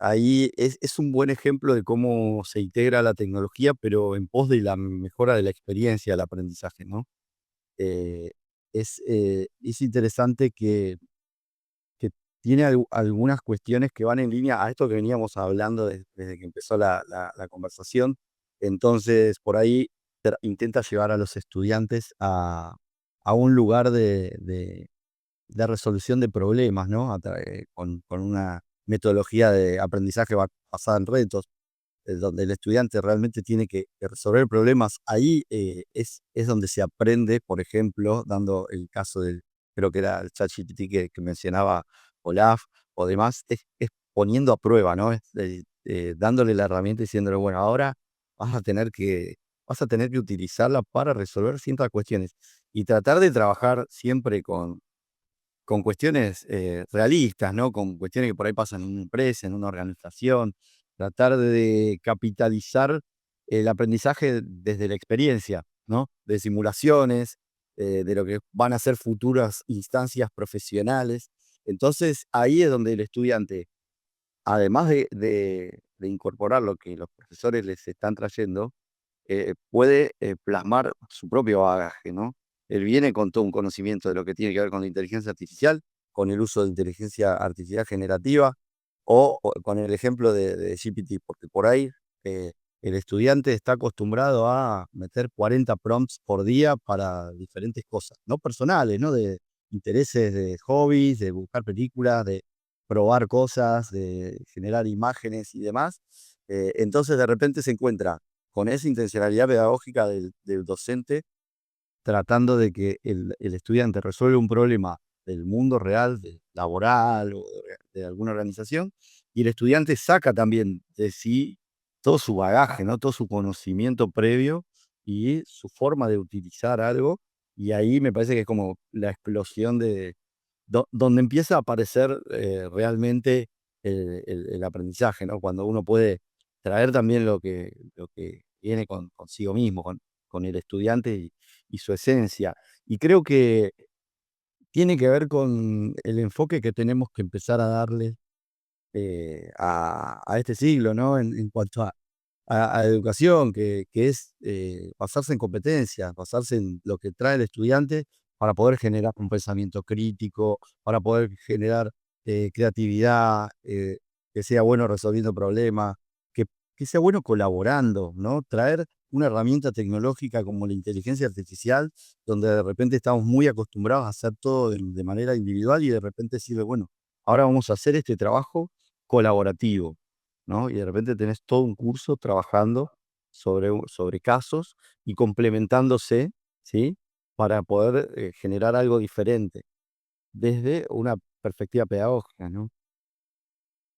ahí es un buen ejemplo de cómo se integra la tecnología, pero en pos de la mejora de la experiencia, del aprendizaje, ¿no? Eh, es interesante que tiene algunas cuestiones que van en línea a esto que veníamos hablando desde que empezó la conversación. Entonces, por ahí intenta llevar a los estudiantes a un lugar de resolución de problemas, ¿no? Con una metodología de aprendizaje basada en retos, donde el estudiante realmente tiene que resolver problemas. Ahí es donde se aprende, por ejemplo, dando el caso del, creo que era el ChatGPT que mencionaba Olaf o demás, es poniendo a prueba, ¿no? Dándole la herramienta y diciéndole, bueno, ahora vas a tener que, vas a tener que utilizarla para resolver ciertas cuestiones y tratar de trabajar siempre con cuestiones realistas, ¿no? Con cuestiones que por ahí pasan en una empresa, en una organización, tratar de capitalizar el aprendizaje desde la experiencia, ¿no? De simulaciones, de lo que van a ser futuras instancias profesionales. Entonces, ahí es donde el estudiante, además de incorporar lo que los profesores les están trayendo, puede plasmar su propio bagaje, ¿no? Él viene con todo un conocimiento de lo que tiene que ver con la inteligencia artificial, con el uso de inteligencia artificial generativa o con el ejemplo de GPT, porque por ahí el estudiante está acostumbrado a meter 40 prompts por día para diferentes cosas, no personales, ¿no? De intereses, de hobbies, de buscar películas, de probar cosas, de generar imágenes y demás. Entonces de repente se encuentra con esa intencionalidad pedagógica del docente, tratando de que el estudiante resuelva un problema del mundo real, laboral o de alguna organización, y el estudiante saca también de sí todo su bagaje, ¿no? Todo su conocimiento previo y su forma de utilizar algo, y ahí me parece que es como la explosión de donde empieza a aparecer realmente el aprendizaje, ¿no? Cuando uno puede traer también lo que viene consigo mismo, con el estudiante y su esencia. Y creo que tiene que ver con el enfoque que tenemos que empezar a darle a este siglo, ¿no? En cuanto a educación, que es basarse en competencias, basarse en lo que trae el estudiante para poder generar un pensamiento crítico, para poder generar creatividad, que sea bueno resolviendo problemas, que, que sea bueno colaborando, ¿no? Traer una herramienta tecnológica como la inteligencia artificial, donde de repente estamos muy acostumbrados a hacer todo de manera individual y de repente sirve, bueno, ahora vamos a hacer este trabajo colaborativo, ¿no? Y de repente tenés todo un curso trabajando sobre casos y complementándose, ¿sí? Para poder generar algo diferente desde una perspectiva pedagógica, ¿no?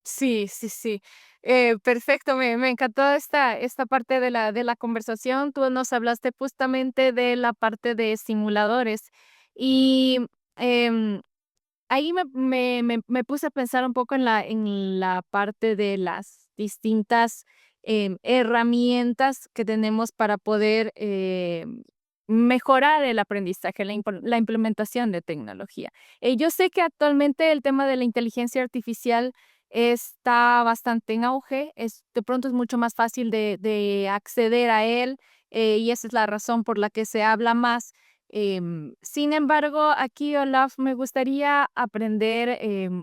Sí, sí, sí. Perfecto, me encantó esta parte de la conversación. Tú nos hablaste justamente de la parte de simuladores y em, ahí me puse a pensar un poco en la parte de las distintas herramientas que tenemos para poder mejorar el aprendizaje, la implementación de tecnología. Yo sé que actualmente el tema de la inteligencia artificial está bastante en auge, de pronto es mucho más fácil de acceder a él y esa es la razón por la que se habla más. Sin embargo, aquí, Olaf, me gustaría aprender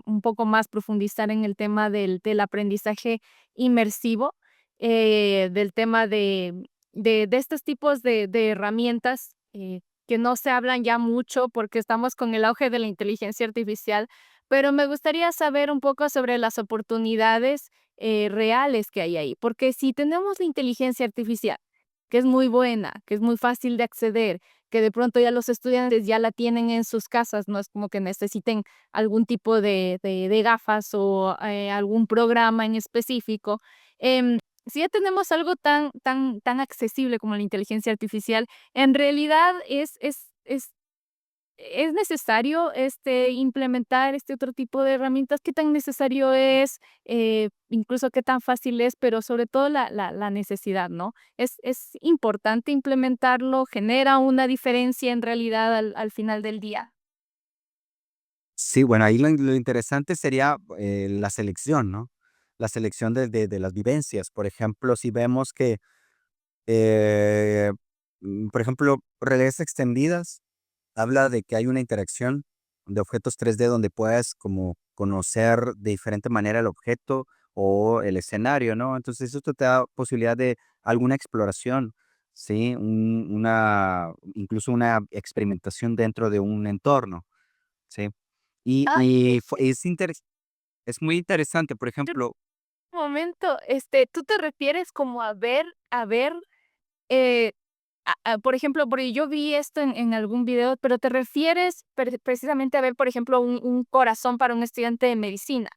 un poco más, profundizar en el tema del aprendizaje inmersivo, del tema de estos tipos de herramientas que no se hablan ya mucho porque estamos con el auge de la inteligencia artificial, pero me gustaría saber un poco sobre las oportunidades reales que hay ahí, porque si tenemos la inteligencia artificial, que es muy buena, que es muy fácil de acceder, que de pronto ya los estudiantes ya la tienen en sus casas, no es como que necesiten algún tipo de gafas o algún programa en específico. Si ya tenemos algo tan accesible como la inteligencia artificial, en realidad ¿es necesario, implementar este otro tipo de herramientas? ¿Qué tan necesario es? Incluso, ¿qué tan fácil es? Pero sobre todo la necesidad, ¿no? ¿Es importante implementarlo? ¿Genera una diferencia en realidad al final del día? Sí, bueno, ahí lo interesante sería la selección, ¿no? La selección de las vivencias. Por ejemplo, si vemos que, eh, por ejemplo, realidades extendidas habla de que hay una interacción de objetos 3D donde puedes como conocer de diferente manera el objeto o el escenario, ¿no? Entonces, esto te da posibilidad de alguna exploración, ¿sí? Incluso una experimentación dentro de un entorno, ¿sí? Ay, Es muy interesante, por yo ejemplo, un momento, ¿tú te refieres como a ver, eh, por ejemplo, porque yo vi esto en algún video, pero te refieres precisamente a ver, por ejemplo, un corazón para un estudiante de medicina,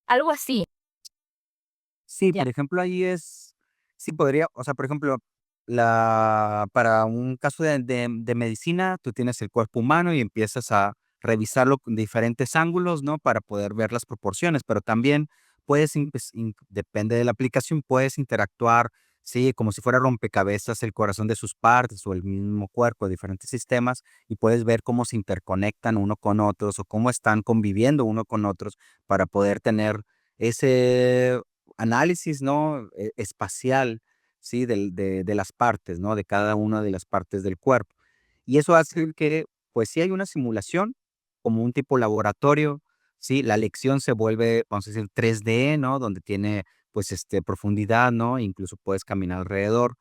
algo así. sí, Ya. por ejemplo, sí podría, o sea, por ejemplo, para un caso de medicina, tú tienes el cuerpo humano y empiezas a revisarlo con diferentes ángulos, ¿no? Para poder ver las proporciones, pero también depende de la aplicación, puedes interactuar, sí, como si fuera rompecabezas, el corazón de sus partes o el mismo cuerpo, diferentes sistemas, y puedes ver cómo se interconectan uno con otros o cómo están conviviendo uno con otros para poder tener ese análisis, ¿no? Espacial, ¿sí? De las partes, ¿no? De cada una de las partes del cuerpo. Y eso hace que, pues sí hay una simulación, como un tipo laboratorio, ¿sí? La lección se vuelve, vamos a decir, 3D, ¿no? Donde tiene, pues, profundidad, ¿no? Incluso puedes caminar alrededor.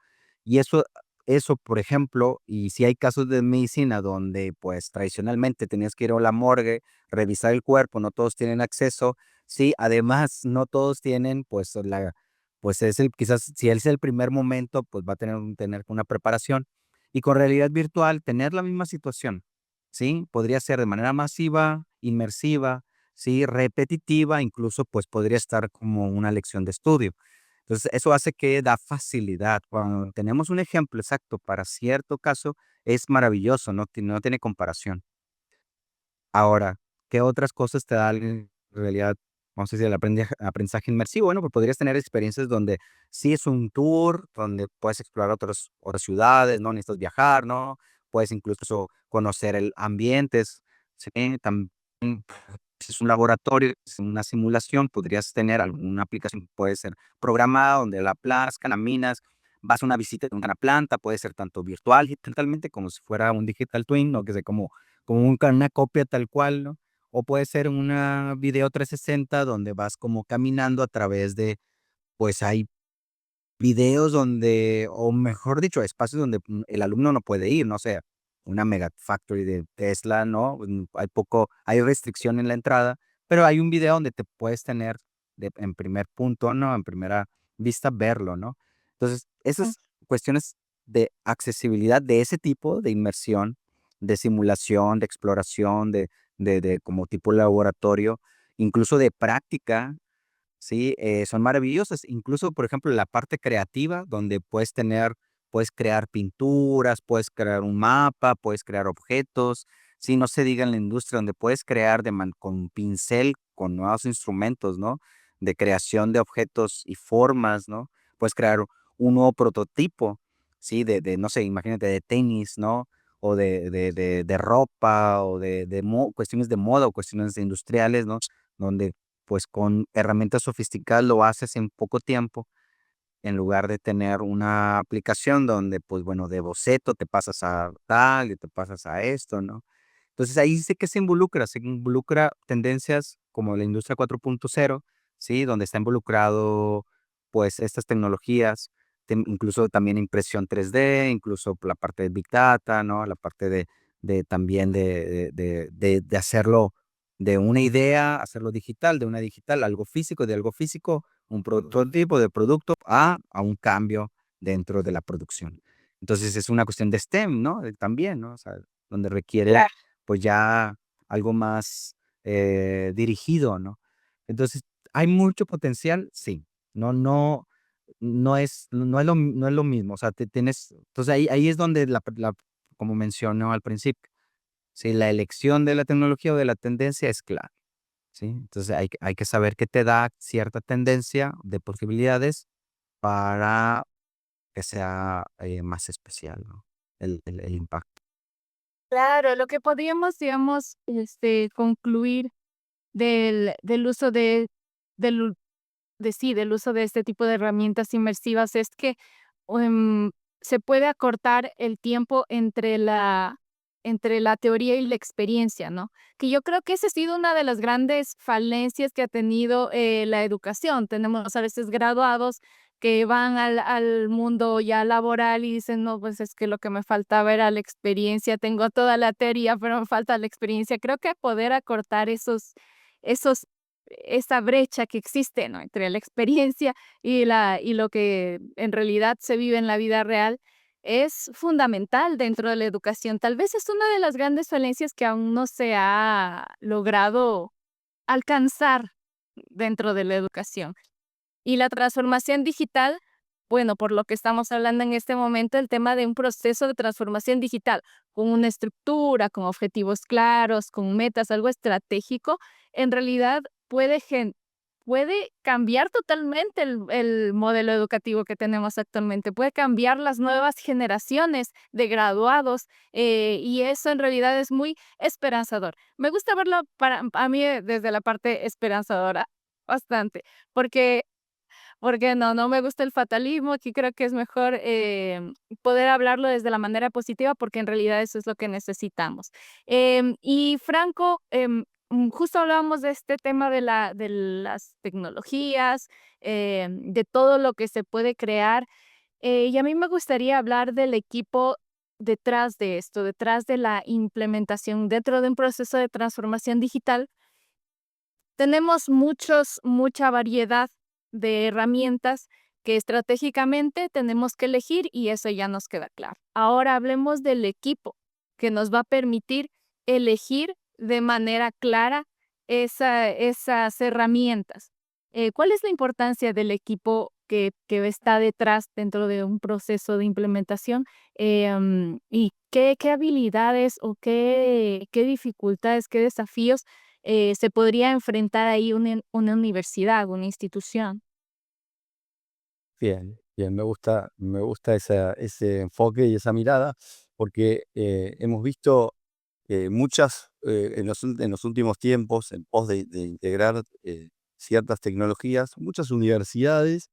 Y eso, por ejemplo, y si hay casos de medicina donde, pues, tradicionalmente tenías que ir a la morgue, revisar el cuerpo, no todos tienen acceso. Sí, además, no todos tienen, pues quizás si es el primer momento, pues va a tener una preparación. Y con realidad virtual, tener la misma situación. ¿sí? Podría ser de manera masiva, inmersiva, ¿sí? Repetitiva, incluso pues podría estar como una lección de estudio. Entonces, eso hace que da facilidad. Cuando tenemos un ejemplo exacto para cierto caso, es maravilloso, no tiene comparación. Ahora, ¿qué otras cosas te da en realidad, vamos a decir, el aprendizaje inmersivo? Bueno, pues podrías tener experiencias donde sí es un tour, donde puedes explorar otras ciudades, no necesitas viajar, ¿no? Puedes incluso conocer el ambientes, ¿sí? También si es un laboratorio, es una simulación, podrías tener alguna aplicación que puede ser programada, donde la plazca, caminas, vas a una visita de una planta, puede ser tanto virtual, digitalmente, como si fuera un digital twin, o que sea como una copia tal cual, ¿no? O puede ser una video 360 donde vas como caminando a través de, pues hay videos donde, o mejor dicho, espacios donde el alumno no puede ir, no sé, una mega factory de Tesla, ¿no? Hay restricción en la entrada, pero hay un video donde te puedes tener en primer punto, ¿no? En primera vista verlo, ¿no? Entonces, Mm. esas cuestiones de accesibilidad de ese tipo de inmersión, de simulación, de exploración, de como tipo laboratorio, incluso de práctica, sí, son maravillosas. Incluso, por ejemplo, la parte creativa, donde puedes crear pinturas, puedes crear un mapa, puedes crear objetos. Sí, no se diga en la industria, donde puedes crear con pincel, con nuevos instrumentos, ¿no? De creación de objetos y formas, ¿no? Puedes crear un nuevo prototipo, ¿sí? No sé, imagínate, de tenis, ¿no? O de ropa, o cuestiones de moda, o cuestiones industriales, ¿no? Donde pues con herramientas sofisticadas lo haces en poco tiempo, en lugar de tener una aplicación donde, pues bueno, de boceto te pasas a tal y te pasas a esto, ¿no? Entonces ahí sí que se involucra tendencias como la industria 4.0, ¿sí? Donde está involucrado, pues, estas tecnologías, incluso también impresión 3D, incluso la parte de Big Data, ¿no? La parte de también de hacerlo de una idea, hacerlo digital, de una digital, algo físico, de algo físico, un prototipo de producto a un cambio dentro de la producción. Entonces es una cuestión de STEM, ¿no? También, ¿no? O sea, donde requiere pues ya algo más dirigido, ¿no? Entonces, ¿hay mucho potencial? Sí. No, no es lo mismo. O sea, entonces ahí es donde como mencionó al principio, sí, la elección de la tecnología o de la tendencia es clave, ¿sí? Entonces hay que saber qué te da cierta tendencia de posibilidades para que sea más especial, ¿no? El impacto. Claro, lo que podríamos, digamos, concluir del uso del, del uso de este tipo de herramientas inmersivas es que em, se puede acortar el tiempo entre la teoría y la experiencia, ¿no? Que yo creo que esa ha sido una de las grandes falencias que ha tenido la educación. Tenemos a veces graduados que van al mundo ya laboral y dicen, no, pues es que lo que me faltaba era la experiencia, tengo toda la teoría, pero me falta la experiencia. Creo que poder acortar esos esa brecha que existe, ¿no? Entre la experiencia y lo que en realidad se vive en la vida real, es fundamental dentro de la educación. Tal vez es una de las grandes falencias que aún no se ha logrado alcanzar dentro de la educación. Y la transformación digital, bueno, por lo que estamos hablando en este momento, el tema de un proceso de transformación digital con una estructura, con objetivos claros, con metas, algo estratégico, en realidad puede cambiar totalmente el modelo educativo que tenemos actualmente, puede cambiar las nuevas generaciones de graduados, y eso en realidad es muy esperanzador. Me gusta verlo para a mí desde la parte esperanzadora, bastante, porque no me gusta el fatalismo, aquí creo que es mejor, poder hablarlo desde la manera positiva, porque en realidad eso es lo que necesitamos. Y Franco, justo hablábamos de este tema de las tecnologías, de todo lo que se puede crear, y a mí me gustaría hablar del equipo detrás de esto, detrás de la implementación dentro de un proceso de transformación digital. Tenemos mucha variedad de herramientas que estratégicamente tenemos que elegir y eso ya nos queda claro. Ahora hablemos del equipo que nos va a permitir elegir de manera clara esas herramientas. ¿Cuál es la importancia del equipo que está detrás dentro de un proceso de implementación? ¿Y qué habilidades o qué dificultades, qué desafíos se podría enfrentar ahí una universidad, una institución? Bien, bien, me gusta ese enfoque y esa mirada, porque hemos visto en los últimos tiempos, en pos de integrar ciertas tecnologías, muchas universidades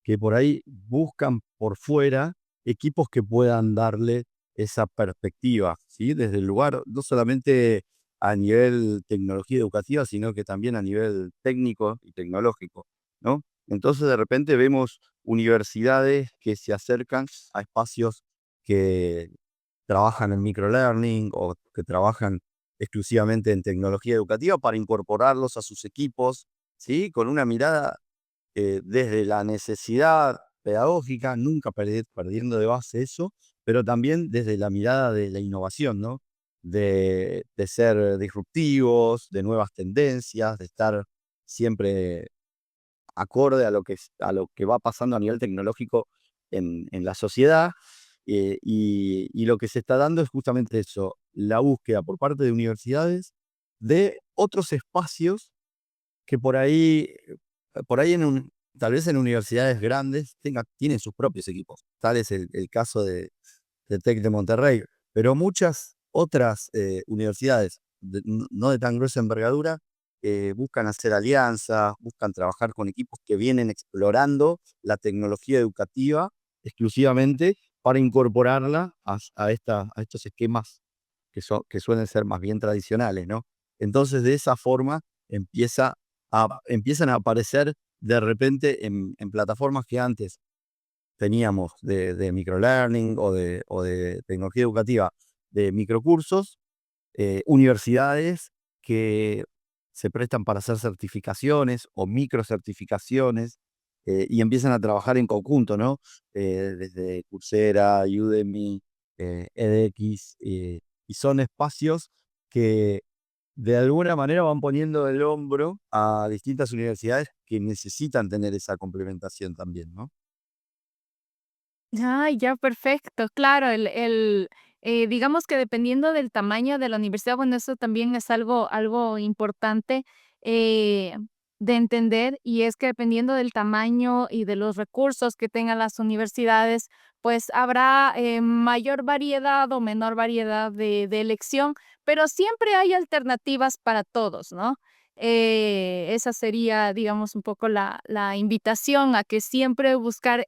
que por ahí buscan por fuera equipos que puedan darle esa perspectiva, ¿sí? Desde el lugar, no solamente a nivel tecnología educativa, sino que también a nivel técnico y tecnológico, ¿no? Entonces, de repente vemos universidades que se acercan a espacios que trabajan en microlearning o que trabajan exclusivamente en tecnología educativa para incorporarlos a sus equipos, ¿sí? Con una mirada desde la necesidad pedagógica, nunca perdiendo de base eso, pero también desde la mirada de la innovación, ¿no? De ser disruptivos, de nuevas tendencias, de estar siempre acorde a lo que va pasando a nivel tecnológico en la sociedad. Y lo que se está dando es justamente eso, la búsqueda por parte de universidades de otros espacios que por ahí tal vez en universidades grandes tienen sus propios equipos. Tal es el caso de TEC de Monterrey, pero muchas otras universidades, no de tan gruesa envergadura, buscan hacer alianzas, buscan trabajar con equipos que vienen explorando la tecnología educativa exclusivamente para incorporarla a estos esquemas que suelen ser más bien tradicionales, ¿no? Entonces, de esa forma empiezan a aparecer de repente en plataformas que antes teníamos de microlearning o de tecnología educativa, de microcursos, universidades que se prestan para hacer certificaciones o microcertificaciones y empiezan a trabajar en conjunto, ¿no? Desde Coursera, Udemy, edX, y son espacios que de alguna manera van poniendo el hombro a distintas universidades que necesitan tener esa complementación también, ¿no? Ah, ya, perfecto. Claro, digamos que dependiendo del tamaño de la universidad, bueno, eso también es algo importante eh, de entender, y es que dependiendo del tamaño y de los recursos que tengan las universidades, pues habrá mayor variedad o menor variedad de elección, pero siempre hay alternativas para todos, ¿no? Esa sería, digamos, un poco la invitación a que siempre buscar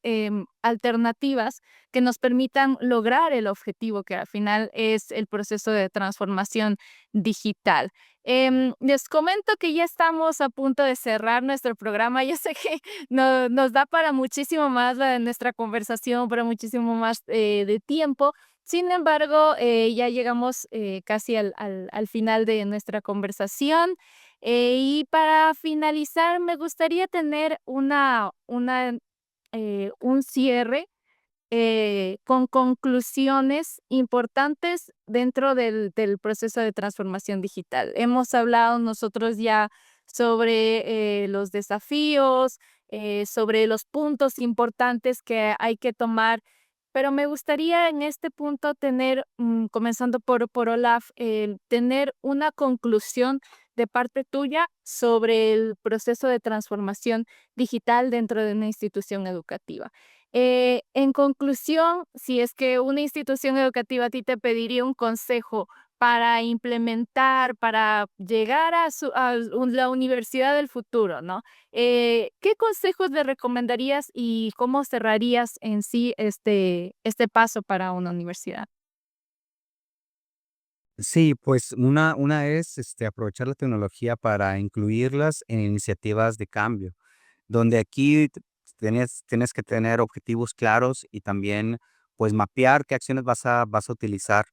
alternativas que nos permitan lograr el objetivo, que al final es el proceso de transformación digital. Les comento que ya estamos a punto de cerrar nuestro programa. Yo sé que nos da para muchísimo más nuestra conversación, para muchísimo más de tiempo. Sin embargo, ya llegamos casi al final de nuestra conversación. Y para finalizar, me gustaría tener un cierre con conclusiones importantes dentro del proceso de transformación digital. Hemos hablado nosotros ya sobre los desafíos, sobre los puntos importantes que hay que tomar, pero me gustaría en este punto tener, comenzando por Olaf, tener una conclusión de parte tuya sobre el proceso de transformación digital dentro de una institución educativa. En conclusión, si es que una institución educativa a ti te pediría un consejo para implementar, para llegar a la universidad del futuro, ¿no? ¿Qué consejos le recomendarías y cómo cerrarías en sí este paso para una universidad? Sí, pues una es aprovechar la tecnología para incluirlas en iniciativas de cambio, donde aquí tienes que tener objetivos claros y también pues mapear qué acciones vas a utilizar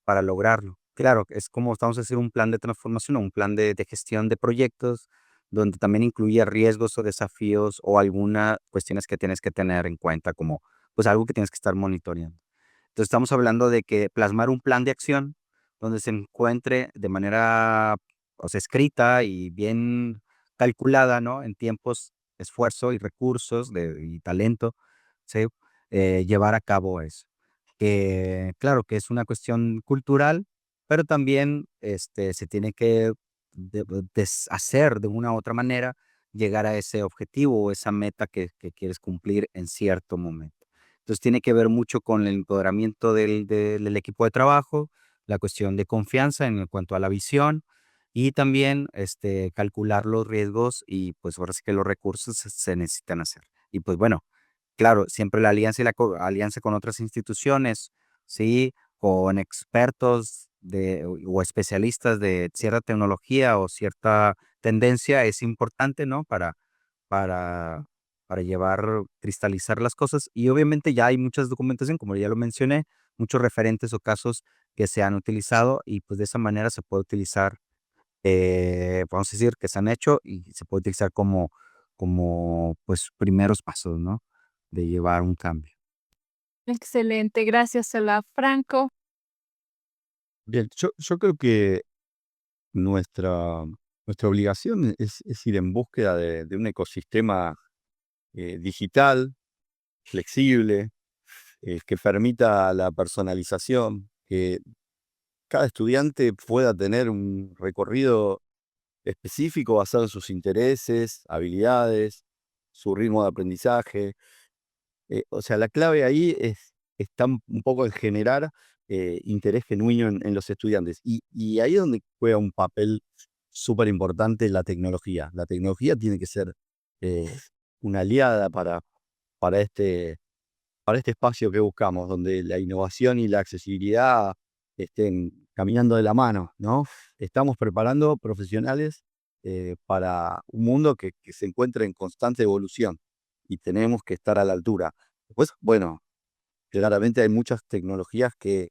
para lograrlo. Claro, es como estamos a hacer un plan de transformación o un plan de gestión de proyectos, donde también incluye riesgos o desafíos o algunas cuestiones que tienes que tener en cuenta, como pues algo que tienes que estar monitoreando. Entonces estamos hablando de que plasmar un plan de acción donde se encuentre de manera, o sea, escrita y bien calculada, ¿no? En tiempos, esfuerzo y recursos y talento, ¿sí? Llevar a cabo eso. Que claro que es una cuestión cultural, pero también se tiene que hacer de una u otra manera, llegar a ese objetivo o esa meta que quieres cumplir en cierto momento. Entonces tiene que ver mucho con el empoderamiento del equipo de trabajo, la cuestión de confianza en cuanto a la visión y también calcular los riesgos y pues ahora sí que los recursos se necesitan hacer. Y pues bueno, claro, siempre la alianza y la alianza con otras instituciones, ¿sí? Con expertos o especialistas de cierta tecnología o cierta tendencia es importante, ¿no? Para, para cristalizar las cosas. Y obviamente ya hay muchas documentación, como ya lo mencioné, muchos referentes o casos que se han utilizado y pues de esa manera se puede utilizar, vamos a decir, que se han hecho y se puede utilizar como pues primeros pasos, ¿no? De llevar un cambio. Excelente, gracias, Sola. Franco. Bien, yo creo que nuestra, nuestra obligación es ir en búsqueda de un ecosistema digital, flexible, que permita la personalización, que cada estudiante pueda tener un recorrido específico basado en sus intereses, habilidades, su ritmo de aprendizaje. O sea, la clave ahí está un poco en generar interés genuino en los estudiantes. Y ahí es donde juega un papel súper importante la tecnología. La tecnología tiene que ser eh, una aliada para este, para este espacio que buscamos, donde la innovación y la accesibilidad estén caminando de la mano, ¿no? Estamos preparando profesionales para un mundo que se encuentra en constante evolución y tenemos que estar a la altura. Después, bueno, claramente hay muchas tecnologías que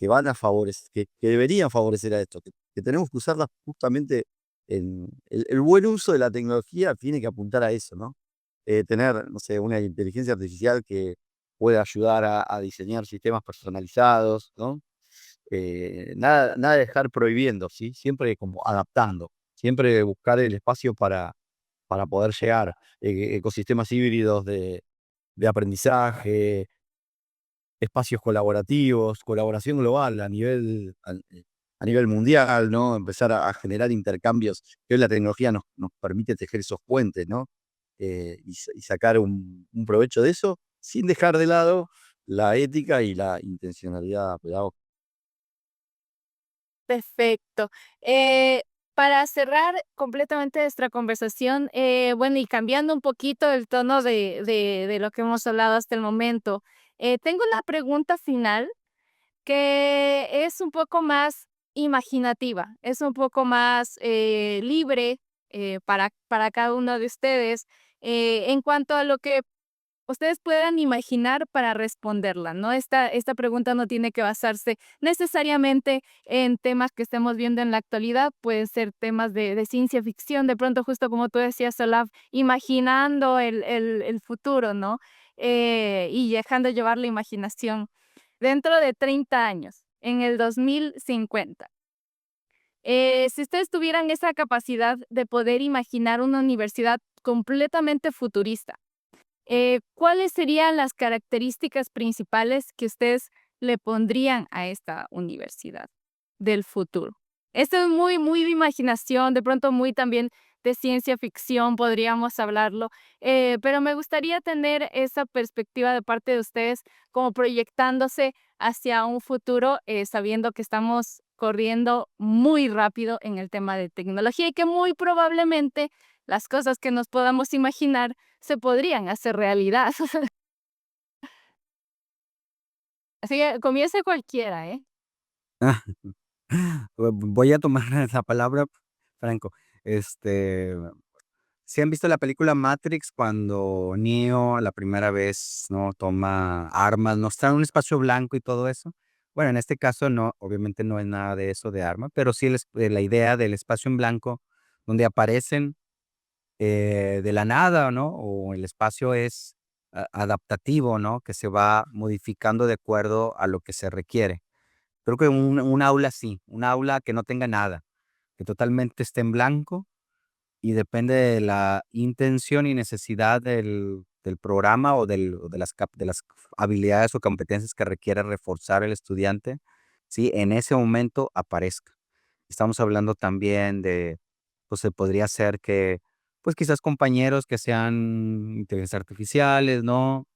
van a favorecer, que deberían favorecer a esto, que tenemos que usarlas justamente en el buen uso de la tecnología tiene que apuntar a eso, ¿no? Tener, no sé, una inteligencia artificial que pueda ayudar a diseñar sistemas personalizados, ¿no? Nada de dejar prohibiendo, ¿sí? Siempre como adaptando, siempre buscar el espacio para poder llegar, ecosistemas híbridos de aprendizaje, espacios colaborativos, colaboración global a nivel mundial, ¿no? Empezar a generar intercambios, que hoy la tecnología nos permite tejer esos puentes, ¿no? Y sacar un provecho de eso, sin dejar de lado la ética y la intencionalidad pedagógica. Perfecto. Para cerrar completamente nuestra conversación, bueno, y cambiando un poquito el tono de lo que hemos hablado hasta el momento, tengo una pregunta final que es un poco más imaginativa, es un poco más libre para cada uno de ustedes en cuanto a lo que ustedes puedan imaginar para responderla, ¿no? Esta pregunta no tiene que basarse necesariamente en temas que estemos viendo en la actualidad, pueden ser temas de ciencia ficción, de pronto, justo como tú decías, Olaf, imaginando el futuro, ¿no? Y dejando llevar la imaginación. Dentro de 30 años, en el 2050, si ustedes tuvieran esa capacidad de poder imaginar una universidad completamente futurista, ¿cuáles serían las características principales que ustedes le pondrían a esta universidad del futuro? Esto es muy, muy de imaginación, de pronto muy también de ciencia ficción, podríamos hablarlo, pero me gustaría tener esa perspectiva de parte de ustedes, como proyectándose hacia un futuro, sabiendo que estamos corriendo muy rápido en el tema de tecnología y que muy probablemente las cosas que nos podamos imaginar se podrían hacer realidad. Así que comience cualquiera, ¿eh? Voy a tomar esa palabra, Franco. Este, ¿Sí han visto la película Matrix cuando Neo la primera vez, no toma armas, no está en un espacio blanco y todo eso? Bueno, en este caso no, obviamente no es nada de eso de arma, pero sí la idea del espacio en blanco donde aparecen de la nada, ¿no? O el espacio es adaptativo, ¿no? Que se va modificando de acuerdo a lo que se requiere. Creo que un aula sí, un aula que no tenga nada, que totalmente esté en blanco y depende de la intención y necesidad del programa o de las habilidades o competencias que requiere reforzar el estudiante, ¿sí? En ese momento aparezca. Estamos hablando también de, pues se podría ser que, pues quizás compañeros que sean inteligencias artificiales, ¿no?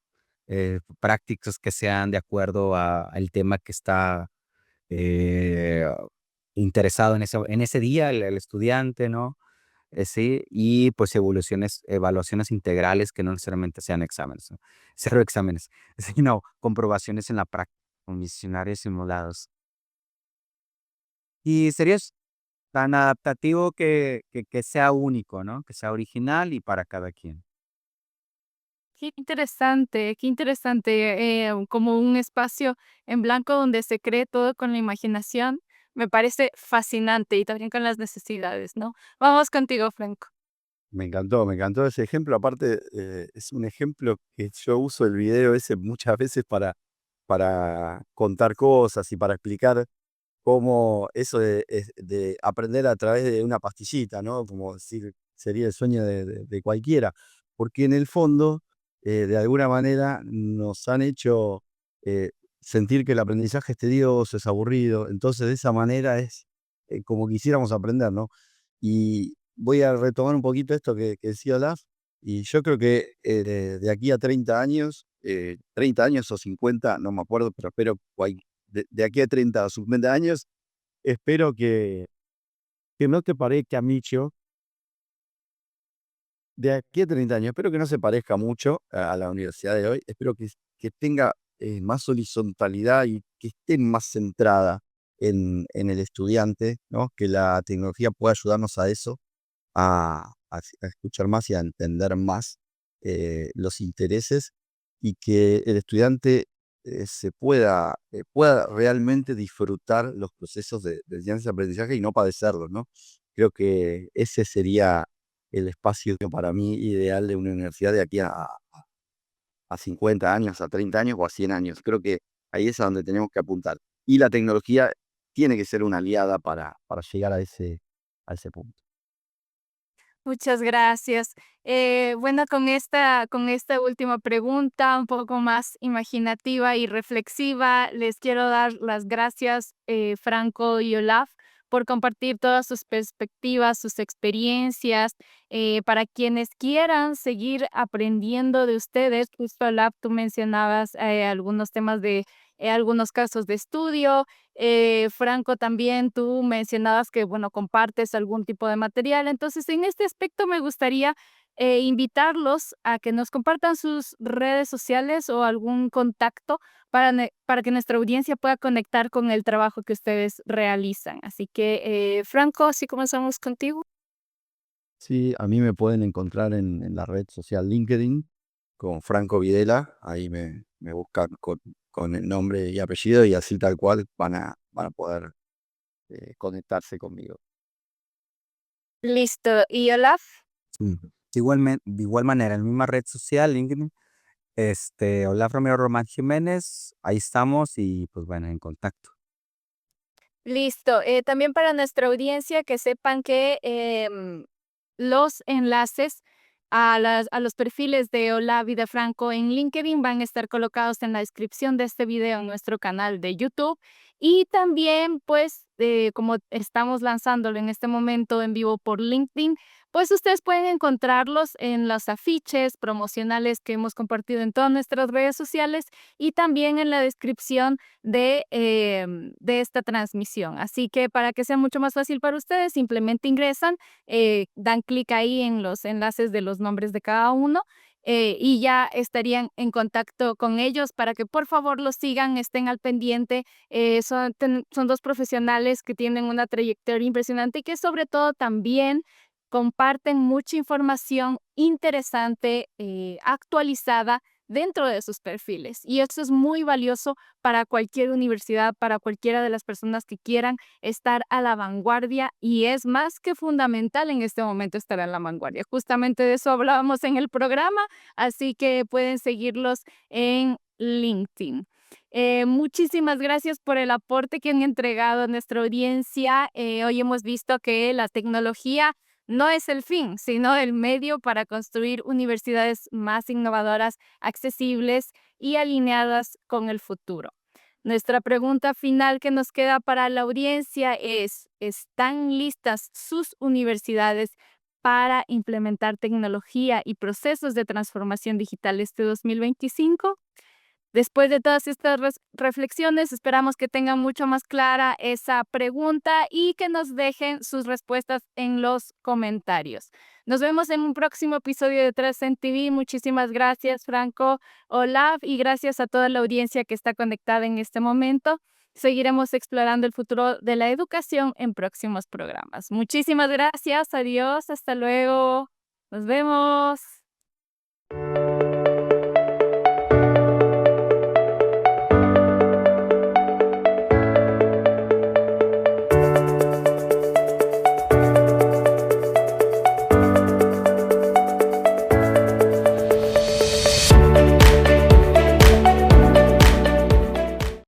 Prácticas que sean de acuerdo al tema que está eh, interesado en ese día el estudiante, ¿no? Sí, y pues evaluaciones integrales que no necesariamente sean exámenes, ¿no? Cero exámenes, sino comprobaciones en la práctica, con misionarios simulados. Y serías tan adaptativo que sea único, ¿no? Que sea original y para cada quien. Qué interesante, como un espacio en blanco donde se cree todo con la imaginación. Me parece fascinante y también con las necesidades, ¿no? Vamos contigo, Franco. Me encantó ese ejemplo. Aparte, es un ejemplo que yo uso el video ese muchas veces para contar cosas y para explicar cómo eso de aprender a través de una pastillita, ¿no? Como decir, sería el sueño de cualquiera. Porque en el fondo, de alguna manera, nos han hecho sentir que el aprendizaje es tedioso, es aburrido. Entonces, de esa manera es como quisiéramos aprender, ¿no? Y voy a retomar un poquito esto que decía Olaf. Y yo creo que de aquí a 30 años, 30 años o 50, no me acuerdo, pero espero de aquí a 30 o 50 años, espero que no te parezca mucho, de aquí a 30 años, espero que no se parezca mucho a la universidad de hoy, espero que tenga más horizontalidad y que esté más centrada en el estudiante, ¿no? Que la tecnología pueda ayudarnos a eso, a escuchar más y a entender más los intereses y que el estudiante pueda realmente disfrutar los procesos de enseñanza y aprendizaje y no padecerlos, ¿no? Creo que ese sería el espacio para mí ideal de una universidad de aquí a 50 años, a 30 años o a 100 años. Creo que ahí es a donde tenemos que apuntar. Y la tecnología tiene que ser una aliada para llegar a ese punto. Muchas gracias. Bueno, con esta última pregunta, un poco más imaginativa y reflexiva, les quiero dar las gracias, Franco y Olaf, por compartir todas sus perspectivas, sus experiencias. Para quienes quieran seguir aprendiendo de ustedes, justo Olaf, tú mencionabas algunos temas de algunos casos de estudio. Franco, también tú mencionabas que, bueno, compartes algún tipo de material. Entonces, en este aspecto me gustaría invitarlos a que nos compartan sus redes sociales o algún contacto para que nuestra audiencia pueda conectar con el trabajo que ustedes realizan. Así que, Franco, si comenzamos contigo. Sí, a mí me pueden encontrar en la red social LinkedIn con Franco Videla. Ahí me buscan con el nombre y apellido y así tal cual van a poder conectarse conmigo. Listo. ¿Y Olaf? De igual manera, en la misma red social, LinkedIn, Olaf Romero Román Jiménez, ahí estamos y pues bueno, en contacto. Listo. También para nuestra audiencia que sepan que los enlaces a los perfiles de Olaf y de Franco en LinkedIn van a estar colocados en la descripción de este video en nuestro canal de YouTube. Y también, pues, como estamos lanzándolo en este momento en vivo por LinkedIn, pues ustedes pueden encontrarlos en los afiches promocionales que hemos compartido en todas nuestras redes sociales y también en la descripción de esta transmisión. Así que para que sea mucho más fácil para ustedes, simplemente ingresan, dan clic ahí en los enlaces de los nombres de cada uno. Y ya estarían en contacto con ellos para que por favor los sigan, estén al pendiente. Son dos profesionales que tienen una trayectoria impresionante y que sobre todo también comparten mucha información interesante, actualizada dentro de sus perfiles. Y esto es muy valioso para cualquier universidad, para cualquiera de las personas que quieran estar a la vanguardia y es más que fundamental en este momento estar a la vanguardia. Justamente de eso hablábamos en el programa, así que pueden seguirlos en LinkedIn. Muchísimas gracias por el aporte que han entregado a nuestra audiencia. Hoy hemos visto que la tecnología no es el fin, sino el medio para construir universidades más innovadoras, accesibles y alineadas con el futuro. Nuestra pregunta final que nos queda para la audiencia es, ¿están listas sus universidades para implementar tecnología y procesos de transformación digital este 2025? Después de todas estas reflexiones, esperamos que tengan mucho más clara esa pregunta y que nos dejen sus respuestas en los comentarios. Nos vemos en un próximo episodio de 3 TV. Muchísimas gracias, Franco, Olaf, y gracias a toda la audiencia que está conectada en este momento. Seguiremos explorando el futuro de la educación en próximos programas. Muchísimas gracias. Adiós. Hasta luego. Nos vemos.